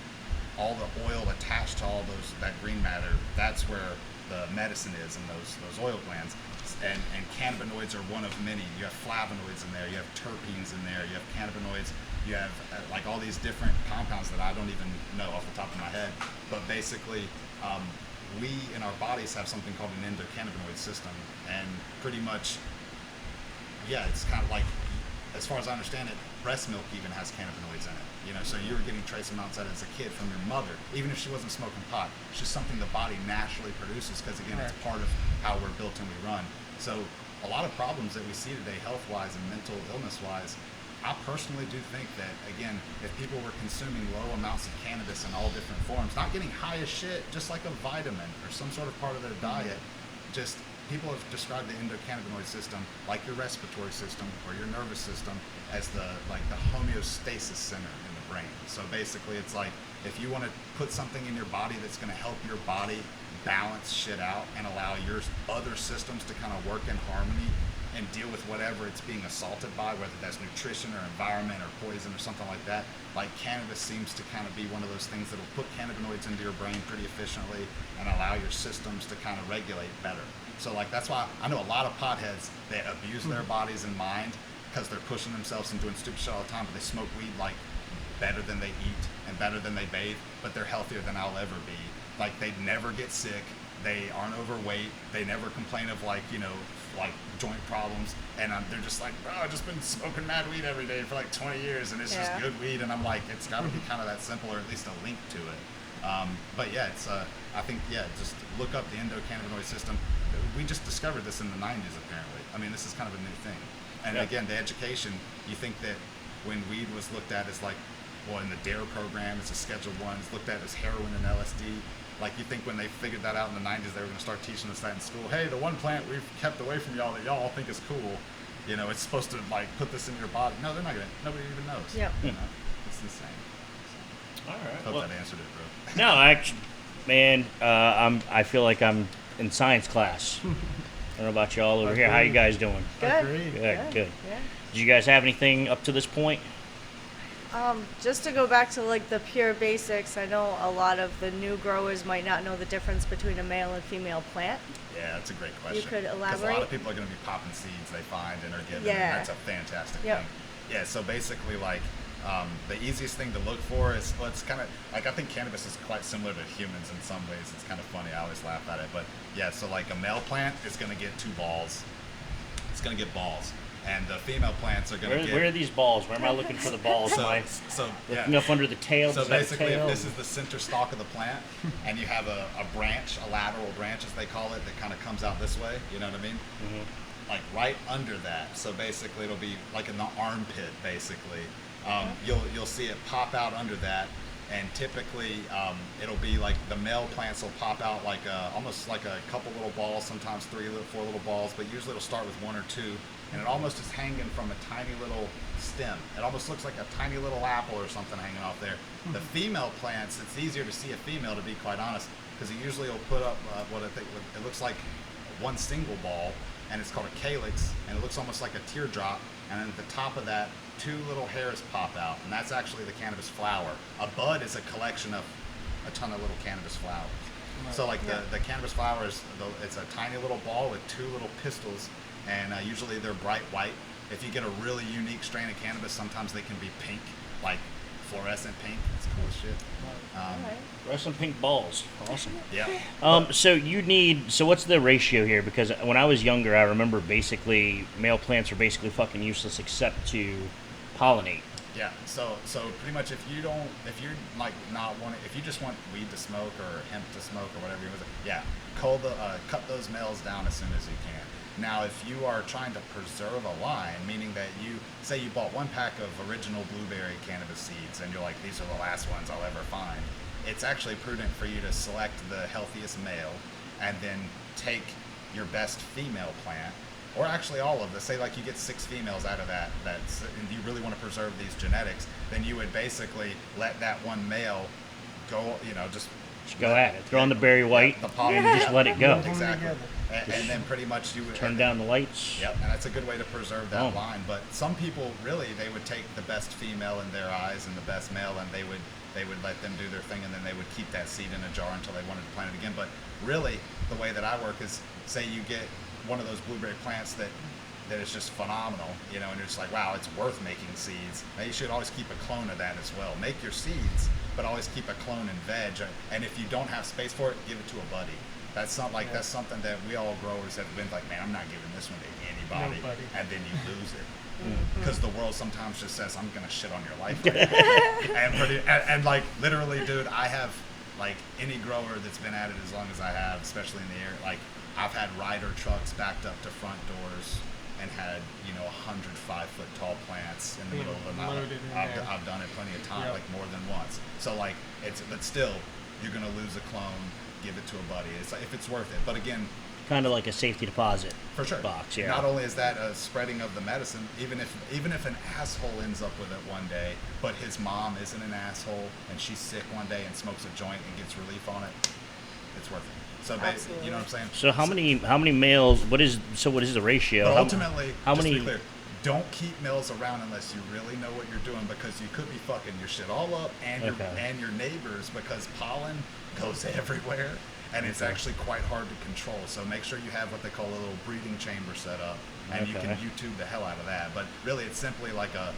all the oil attached to all that green matter, that's where the medicine is in those oil glands. And cannabinoids are one of many. You have flavonoids in there, you have terpenes in there, you have cannabinoids, you have like all these different compounds that I don't even know off the top of my head. But basically, we in our bodies have something called an endocannabinoid system, and pretty much, yeah, it's kind of like, as far as I understand it, breast milk even has cannabinoids in it. You know, so you were getting trace amounts of that as a kid from your mother, even if she wasn't smoking pot. It's just something the body naturally produces because, again, it's part of how we're built and we run. So a lot of problems that we see today, health-wise and mental illness-wise, I personally do think that, again, if people were consuming low amounts of cannabis in all different forms, not getting high as shit, just like a vitamin or some sort of part of their diet, just people have described the endocannabinoid system, like your respiratory system or your nervous system, as the homeostasis center in the brain. So basically, it's like if you want to put something in your body that's going to help your body balance shit out and allow your other systems to kind of work in harmony and deal with whatever it's being assaulted by, whether that's nutrition or environment or poison or something like that. Like cannabis seems to kind of be one of those things that'll put cannabinoids into your brain pretty efficiently and allow your systems to kind of regulate better. So like that's why I know a lot of potheads that abuse their bodies and mind because they're pushing themselves and doing stupid shit all the time, but they smoke weed like better than they eat and better than they bathe, but they're healthier than I'll ever be. Like they never get sick, they aren't overweight, they never complain of like, you know, like joint problems, and they're just like, bro, I've just been smoking mad weed every day for like 20 years and it's just good weed, and I'm like, it's got to be kind of that simple, or at least a link to it. But yeah, it's I think, yeah, just look up the endocannabinoid system. We just discovered this in the 90s apparently. I mean, this is kind of a new thing. And again, the education, you think that when weed was looked at as like, well, in the DARE program, it's a Schedule 1, it's looked at as heroin and LSD. Like you think when they figured that out in the 90s, they were going to start teaching us that in school. Hey, the one plant we've kept away from y'all that y'all think is cool, you know, it's supposed to like put this in your body. No, they're not going to. Nobody even knows. Yep. You know, it's insane. So, All right. hope Well, that answered it, bro. no, actually, man, I feel like I'm in science class. I don't know about y'all over here. How you guys doing? Good. Agreed. Good. Yeah. Did you guys have anything up to this point? Just to go back to like the pure basics, I know a lot of the new growers might not know the difference between a male and female plant. Yeah, that's a great question. You could Because a elaborate? lot of people are going to be popping seeds they find and are getting, Yeah. and that's a fantastic Yep. thing. Yeah, so basically, like, the easiest thing to look for is, well, it's kind of, like, I think cannabis is quite similar to humans in some ways. It's kind of funny. I always laugh at it. But, yeah, so, like, a male plant is going to get 2 balls. It's going to get balls. And the female plants are going to get... Where are these balls? Where am I looking for the balls? Am I looking up under the tail? So Does that basically, tail? if this is the center stalk of the plant, and you have a branch, a lateral branch as they call it, that kind of comes out this way, you know what I mean? Mm-hmm. Like right under that. So basically, it'll be like in the armpit, basically. You'll see it pop out under that, and typically it'll be like the male plants will pop out like almost like a couple little balls, sometimes 3 or 4 little balls, but usually it'll start with 1 or 2. And it almost is hanging from a tiny little stem. It almost looks like a tiny little apple or something hanging off there. The female plants, it's easier to see a female, to be quite honest, because it usually will put up what I think it looks like one single ball, and it's called a calyx, and it looks almost like a teardrop. And then at the top of that, 2 little hairs pop out, and that's actually the cannabis flower. A bud is a collection of a ton of little cannabis flowers. So like the cannabis flower is, it's a tiny little ball with 2 little pistils. And usually they're bright white. If you get a really unique strain of cannabis, sometimes they can be pink, like fluorescent pink. It's cool as shit. Fluorescent pink balls. Awesome. Yeah. So what's the ratio here? Because when I was younger, I remember basically male plants are basically fucking useless except to pollinate. Yeah. So pretty much if you just want weed to smoke or hemp to smoke or whatever you want, cut those males down as soon as you can. Now, if you are trying to preserve a line, meaning that you say you bought 1 pack of original blueberry cannabis seeds and you're like, these are the last ones I'll ever find, it's actually prudent for you to select the healthiest male and then take your best female plant, or actually all of this. Say like you get 6 females out of that, and you really want to preserve these genetics, then you would basically let that one male go, just go at it. Throw on the Barry White. the pollen, and just let it go. Exactly. And then pretty much you would Turn down the lights. Yep, and that's a good way to preserve that line. But some people really, they would take the best female in their eyes and the best male, and they would let them do their thing, and then they would keep that seed in a jar until they wanted to plant it again. But really, the way that I work is, say you get one of those blueberry plants that is just phenomenal, and you're just like, wow, it's worth making seeds. Now you should always keep a clone of that as well. Make your seeds, but always keep a clone in veg. And if you don't have space for it, give it to a buddy. That's that's something that we all growers have been like, man, I'm not giving this one to anybody. Nobody. And then you lose it. Because the world sometimes just says, I'm gonna shit on your life right now. and like literally, dude, I have like any grower that's been at it as long as I have, especially in the area, like I've had rider trucks backed up to front doors and had 105-foot tall plants in the middle of the mountain. I've done it plenty of times, like more than once. So like but still, you're gonna lose a clone. Give it to a buddy. It's like, if it's worth it. But again, kind of like a safety deposit for sure. box. Yeah. Not only is that a spreading of the medicine, even if an asshole ends up with it one day, but his mom isn't an asshole and she's sick one day and smokes a joint and gets relief on it, it's worth it. So you know what I'm saying? So how many males? What is the ratio? But ultimately, how just many? To be clear, don't keep males around unless you really know what you're doing, because you could be fucking your shit all up and your neighbors, because pollen goes everywhere and it's actually quite hard to control. So make sure you have what they call a little breathing chamber set up, and you can YouTube the hell out of that. But really, it's simply like a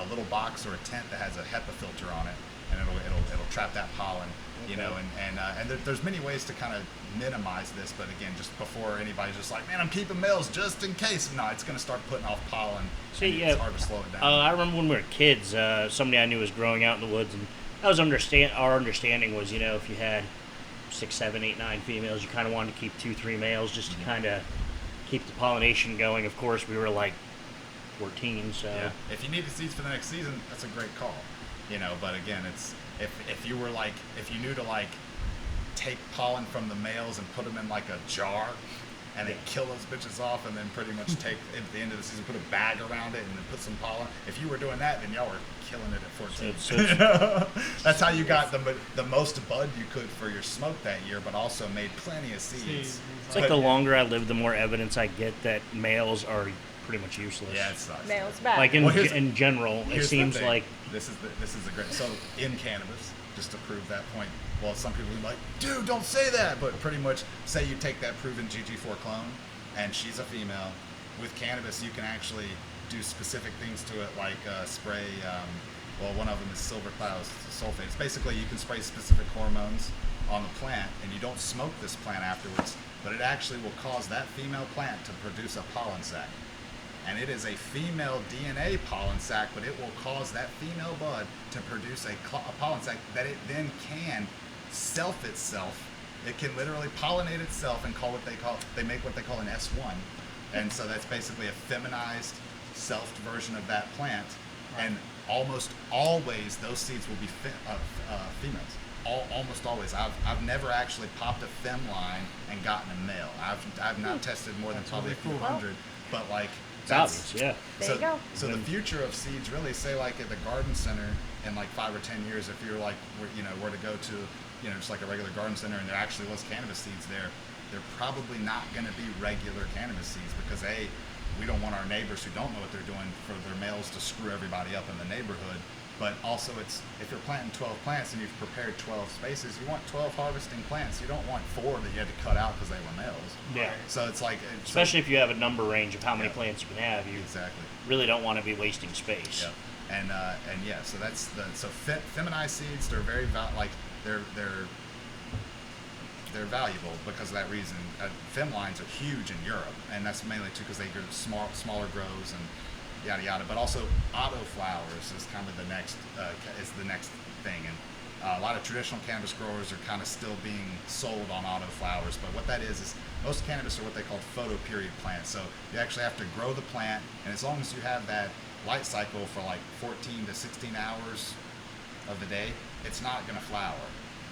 little box or a tent that has a HEPA filter on it, and it'll trap that pollen. And there's many ways to kind of minimize this, but again, just before anybody's just like, man, I'm keeping males just in case. No, it's going to start putting off pollen. It's hard to slow it down. I remember when we were kids, somebody I knew was growing out in the woods, and that was our understanding was, if you had 6, 7, 8, 9 females, you kind of wanted to keep 2, 3 males just to kind of keep the pollination going. Of course, we were like 14, so if you need the seeds for the next season, that's a great call. But again, it's if you knew to like take pollen from the males and put them in like a jar and then kill those bitches off, and then pretty much take at the end of the season, put a bag around it and then put some pollen. If you were doing that, then y'all were killing it at 14. That's how you got the most bud you could for your smoke that year, but also made plenty of seeds. It's like the longer I live, the more evidence I get that males are pretty much useless. Yeah, it sucks. Males bad. Like in general, it seems like this is the great. So in cannabis, just to prove that point. Well, some people are like, dude, don't say that. But pretty much, say you take that proven GG4 clone, and she's a female. With cannabis, you can actually do specific things to it, like spray. One of them is silver cloud sulfates. Basically, you can spray specific hormones on the plant, and you don't smoke this plant afterwards, but it actually will cause that female plant to produce a pollen sac. And it is a female DNA pollen sac, but it will cause that female bud to produce a pollen sac that it then can self itself. It can literally pollinate itself and they make what they call an S1. And so that's basically a feminized, selfed version of that plant. Right. And almost always those seeds will be females. Almost always. I've never actually popped a fem line and gotten a male. I've not tested more than probably a few hundred, but like, it's obvious, yeah. There you go. So the future of seeds, really, say like at the garden center in like 5 or 10 years, if you're like, were to go to, just like a regular garden center and there actually was cannabis seeds there, they're probably not going to be regular cannabis seeds, because we don't want our neighbors who don't know what they're doing for their males to screw everybody up in the neighborhood. But also, if you're planting 12 plants and you've prepared 12 spaces, you want 12 harvesting plants. You don't want 4 that you had to cut out because they were males. Yeah. So it's like, especially if you have a number range of how many plants you can have, you exactly really don't want to be wasting space. Yeah. And yeah, so that's feminized seeds. They're very they're valuable because of that reason. Fem lines are huge in Europe, and that's mainly too because they grow smaller grows and yada yada. But also autoflowers is kind of the next thing, and a lot of traditional cannabis growers are kind of still being sold on autoflowers. But what that is most cannabis are what they call photoperiod plants. So you actually have to grow the plant, and as long as you have that light cycle for like 14 to 16 hours of the day, it's not going to flower.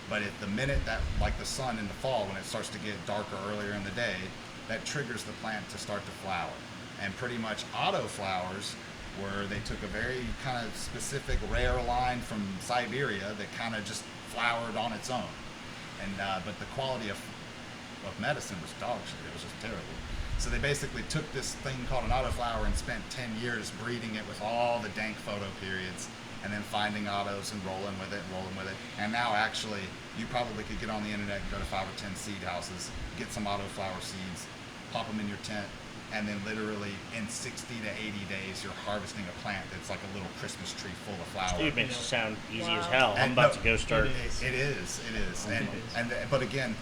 But at the minute that, like the sun in the fall, when it starts to get darker earlier in the day, that triggers the plant to start to flower. And pretty much auto flowers, where they took a very kind of specific rare line from Siberia that kind of just flowered on its own. And but the quality of medicine was dog shit. It was just terrible. So they basically took this thing called an autoflower and spent 10 years breeding it with all the dank photo periods, and then finding autos and rolling with it. And now actually, you probably could get on the internet and go to 5 or 10 seed houses, get some autoflower seeds, pop them in your tent, and then literally in 60 to 80 days, you're harvesting a plant that's like a little Christmas tree full of flowers. Dude, makes it sound easy Wow. as hell. I'm And about no, to go start. It is. But again,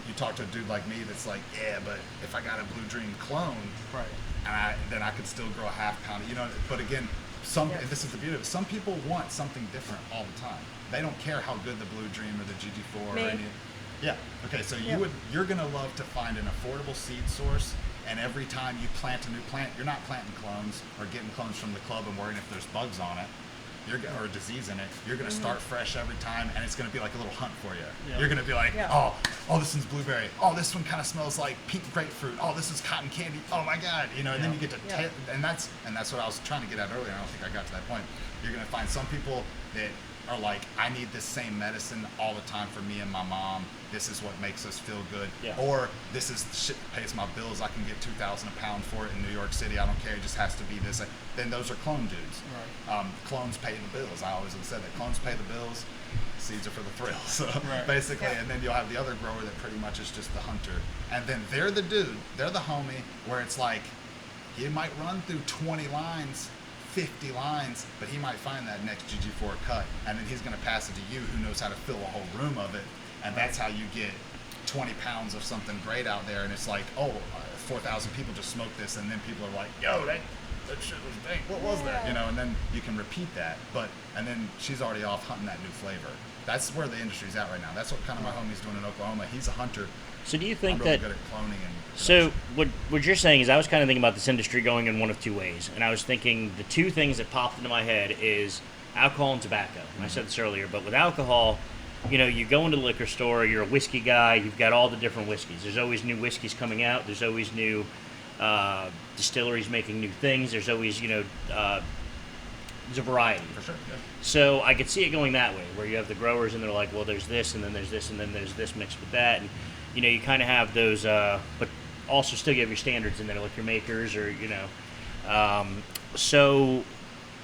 you talk to a dude like me that's like, yeah, but if I got a Blue Dream clone, Right. then I could still grow a half pound. You know, but again, and this is the beauty of it. Some people want something different all the time. They don't care how good the Blue Dream or the GG4 Me. or any. Yeah. Okay. So Yep. you're gonna love to find an affordable seed source, and every time you plant a new plant, you're not planting clones or getting clones from the club and worrying if there's bugs on it. Or a disease in it. You're gonna start fresh every time, and it's gonna be like a little hunt for you. Yeah. You're gonna be like, Yeah. oh, this one's blueberry. Oh, this one kind of smells like pink grapefruit. Oh, this is cotton candy. Oh my God, you know. And then you get to, Yeah. and that's what I was trying to get at earlier. I don't think I got to that point. You're gonna find some people that are like, I need this same medicine all the time for me and my mom. This is what makes us feel good. Yeah. Or this is shit that pays my bills. I can get $2,000 a pound for it in New York City. I don't care. It just has to be this. Then those are clone dudes. Right. Clones pay the bills. I always have said that clones pay the bills. Seeds are for the thrill. So Right. basically, Yeah. and then you'll have the other grower that pretty much is just the hunter. And then they're the dude. They're the homie where it's like, he might run through 20 lines, 50 lines, but he might find that next GG4 cut, and then he's going to pass it to you, who knows how to fill a whole room of it, and that's how you get 20 pounds of something great out there. And it's like, 4,000 people just smoked this, and then people are like, yo, that shit was dank. What was that? Yeah. You know, and then you can repeat that, and then she's already off hunting that new flavor. That's where the industry's at right now. That's what kind of my homie's doing in Oklahoma. He's a hunter. So do you I'm think really that? good at cloning and So what you're saying is, I was kind of thinking about this industry going in one of two ways, and I was thinking the two things that popped into my head is alcohol and tobacco. And I said this earlier, but with alcohol, you know, you go into the liquor store, you're a whiskey guy, you've got all the different whiskeys. There's always new whiskeys coming out. There's always new distilleries making new things. There's always, there's a variety. For sure. Yeah. So I could see it going that way, where you have the growers and they're like, well, there's this, and then there's this, and then there's this mixed with that, and you kind of have those, but also still you have your standards in there, like your makers, or so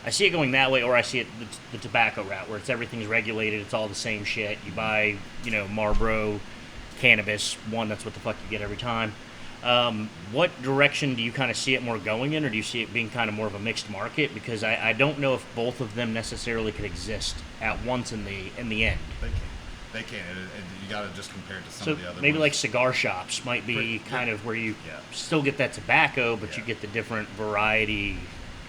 I see it going that way, or I see it the tobacco route, where everything's regulated, it's all the same shit. You buy, Marlboro, cannabis, that's what the fuck you get every time. What direction do you kind of see it more going in, or do you see it being kind of more of a mixed market? Because I don't know if both of them necessarily could exist at once in the end. They can. You got to just compare it to some So of the other maybe ones. like cigar shops might be Pretty- kind of where you Yeah. still get that tobacco, but you Yeah. get the different variety,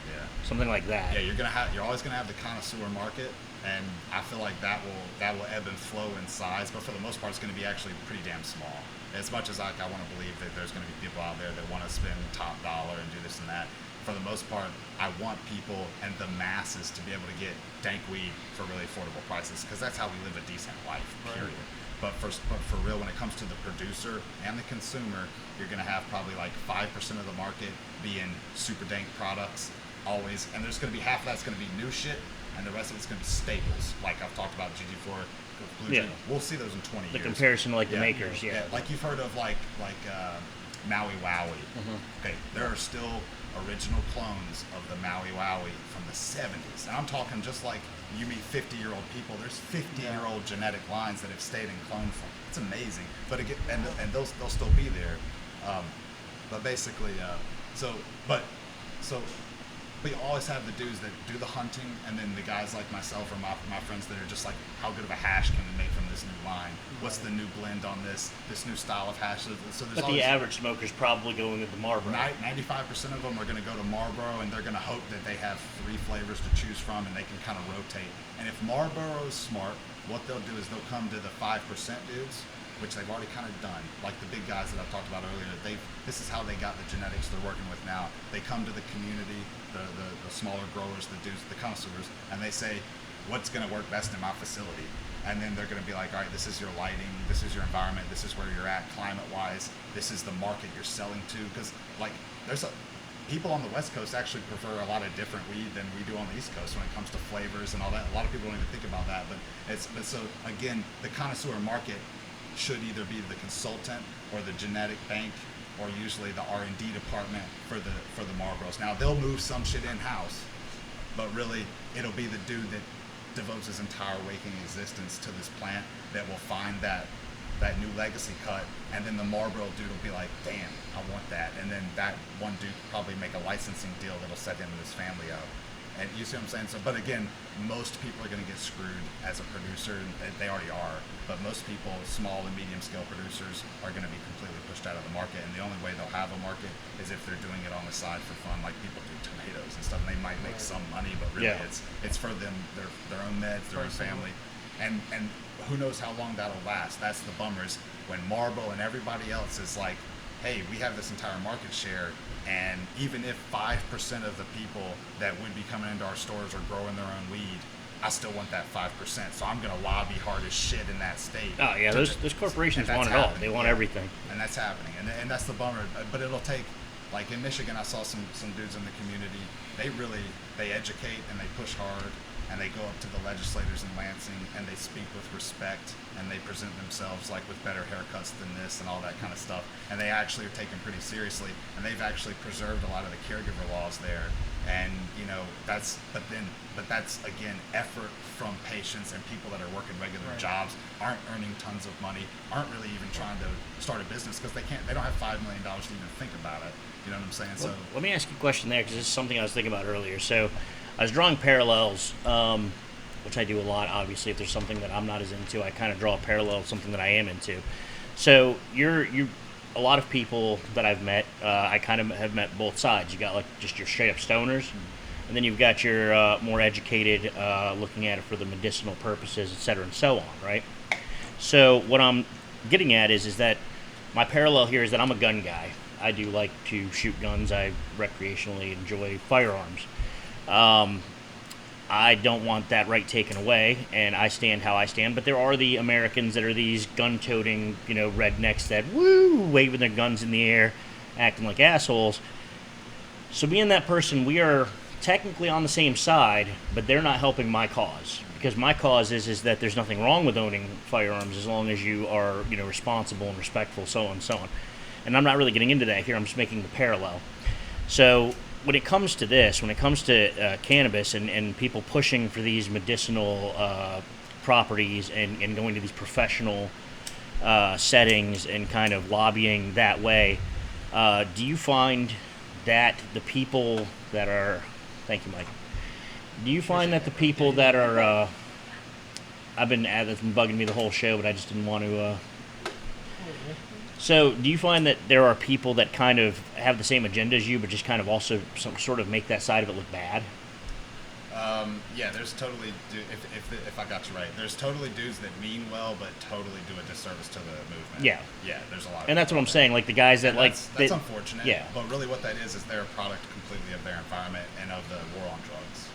Yeah. something like that. Yeah, you're always gonna have the connoisseur market, and I feel like that will ebb and flow in size, but for the most part, it's gonna be actually pretty damn small. As much as I want to believe that there's gonna be people out there that want to spend top dollar and do this and that, for the most part, I want people and the masses to be able to get dank weed for really affordable prices, because that's how we live a decent life. Period. But for real, when it comes to the producer and the consumer, you're gonna have probably like 5% of the market being super dank products. Always, and there's going to be half of that's going to be new shit, and the rest of it's going to be staples. Like I've talked about GG4, Blue Yeah. Dream. We'll see those in 20 The years. comparison to like the makers, yeah. Like you've heard of like Maui Wowie. Mm-hmm. Okay, there are still original clones of the Maui Wowie from the 70s, and I'm talking just like you meet 50-year-old people. There's 50-year-old genetic lines that have stayed in clone form. It's amazing, but again, and they'll still be there. But basically, but you always have the dudes that do the hunting, and then the guys like myself or my friends that are just like, how good of a hash can we make from this new line? What's the new blend on this new style of hash? So there's But the average smoker's probably going with the Marlboro. 95% of them are going to go to Marlboro, and they're going to hope that they have 3 flavors to choose from, and they can kind of rotate. And if Marlboro is smart, what they'll do is they'll come to the 5% dudes, which they've already kind of done, like the big guys that I've talked about earlier. This is how they got the genetics they're working with now. They come to the community, the smaller growers, the dudes, the connoisseurs, and they say, what's going to work best in my facility? and then they're going to be like, all right, this is your lighting, this is your environment, this is where you're at climate-wise, this is the market you're selling to. Because like people on the West Coast actually prefer a lot of different weed than we do on the East Coast when it comes to flavors and all that. A lot of people don't even think about that, but so again, the connoisseur market should either be the consultant or the genetic bank, or usually the R&D department for the Marlboros. Now they'll move some shit in-house, but really it'll be the dude that devotes his entire waking existence to this plant that will find that new legacy cut, and then the Marlboro dude will be like, damn, I want that. And then that one dude will probably make a licensing deal that'll set him and his family up. And you see what I'm saying? So, but again, most people are going to get screwed as a producer, and they already are. But most people, small and medium scale producers, are going to be completely pushed out of the market. And the only way they'll have a market is if they're doing it on the side for fun, like people do tomatoes and stuff. And they might make some money, but really it's for them, their own meds, their own family. And who knows how long that'll last. That's the bummer, is when Marlboro and everybody else is like, hey, we have this entire market share, and even if 5% of the people that would be coming into our stores are growing their own weed, I still want that 5%. So I'm going to lobby hard as shit in that state. Oh yeah, those corporations want it all. They want everything. And that's happening. And that's the bummer. But it'll take, like in Michigan, I saw some dudes in the community. They educate and they push hard. And they go up to the legislators in Lansing and they speak with respect, and they present themselves like with better haircuts than this and all that kind of stuff. And they actually are taken pretty seriously, and they've actually preserved a lot of the caregiver laws there. And that's again effort from patients and people that are working regular jobs, aren't earning tons of money, aren't really even trying to start a business because they don't have $5 million to even think about it. You know what I'm saying? Well, So let me ask you a question there, because this is something I was thinking about earlier. So I was drawing parallels, which I do a lot. Obviously, if there's something that I'm not as into, I kind of draw a parallel with something that I am into. So you a lot of people that I've met, I kind of have met both sides. You got like just your straight up stoners, and then you've got your more educated, looking at it for the medicinal purposes, et cetera, and so on, right? So what I'm getting at is that my parallel here is that I'm a gun guy. I do like to shoot guns. I recreationally enjoy firearms. I don't want that right taken away, and I stand how I stand. But there are the Americans that are these gun-toting, rednecks that waving their guns in the air, acting like assholes. So being that person, we are technically on the same side, but they're not helping my cause, because my cause is that there's nothing wrong with owning firearms as long as you are responsible and respectful, so on and so on. And I'm not really getting into that here. I'm just making the parallel. So when it comes to this, when it comes to cannabis and people pushing for these medicinal properties and going to these professional settings and kind of lobbying that way, do you find that the people that are... Thank you, Mike. Do you find that the people that are... that's been bugging me the whole show, but I just didn't want to... So, do you find that there are people that kind of have the same agenda as you, but just kind of also sort of make that side of it look bad? Yeah, there's totally, if I got you right, there's totally dudes that mean well, but totally do a disservice to the movement. Yeah. Yeah, there's a lot of And that's what I'm saying, like the guys that like... That's unfortunate. Yeah. But really what that is they're a product completely of their environment and of the war on drugs.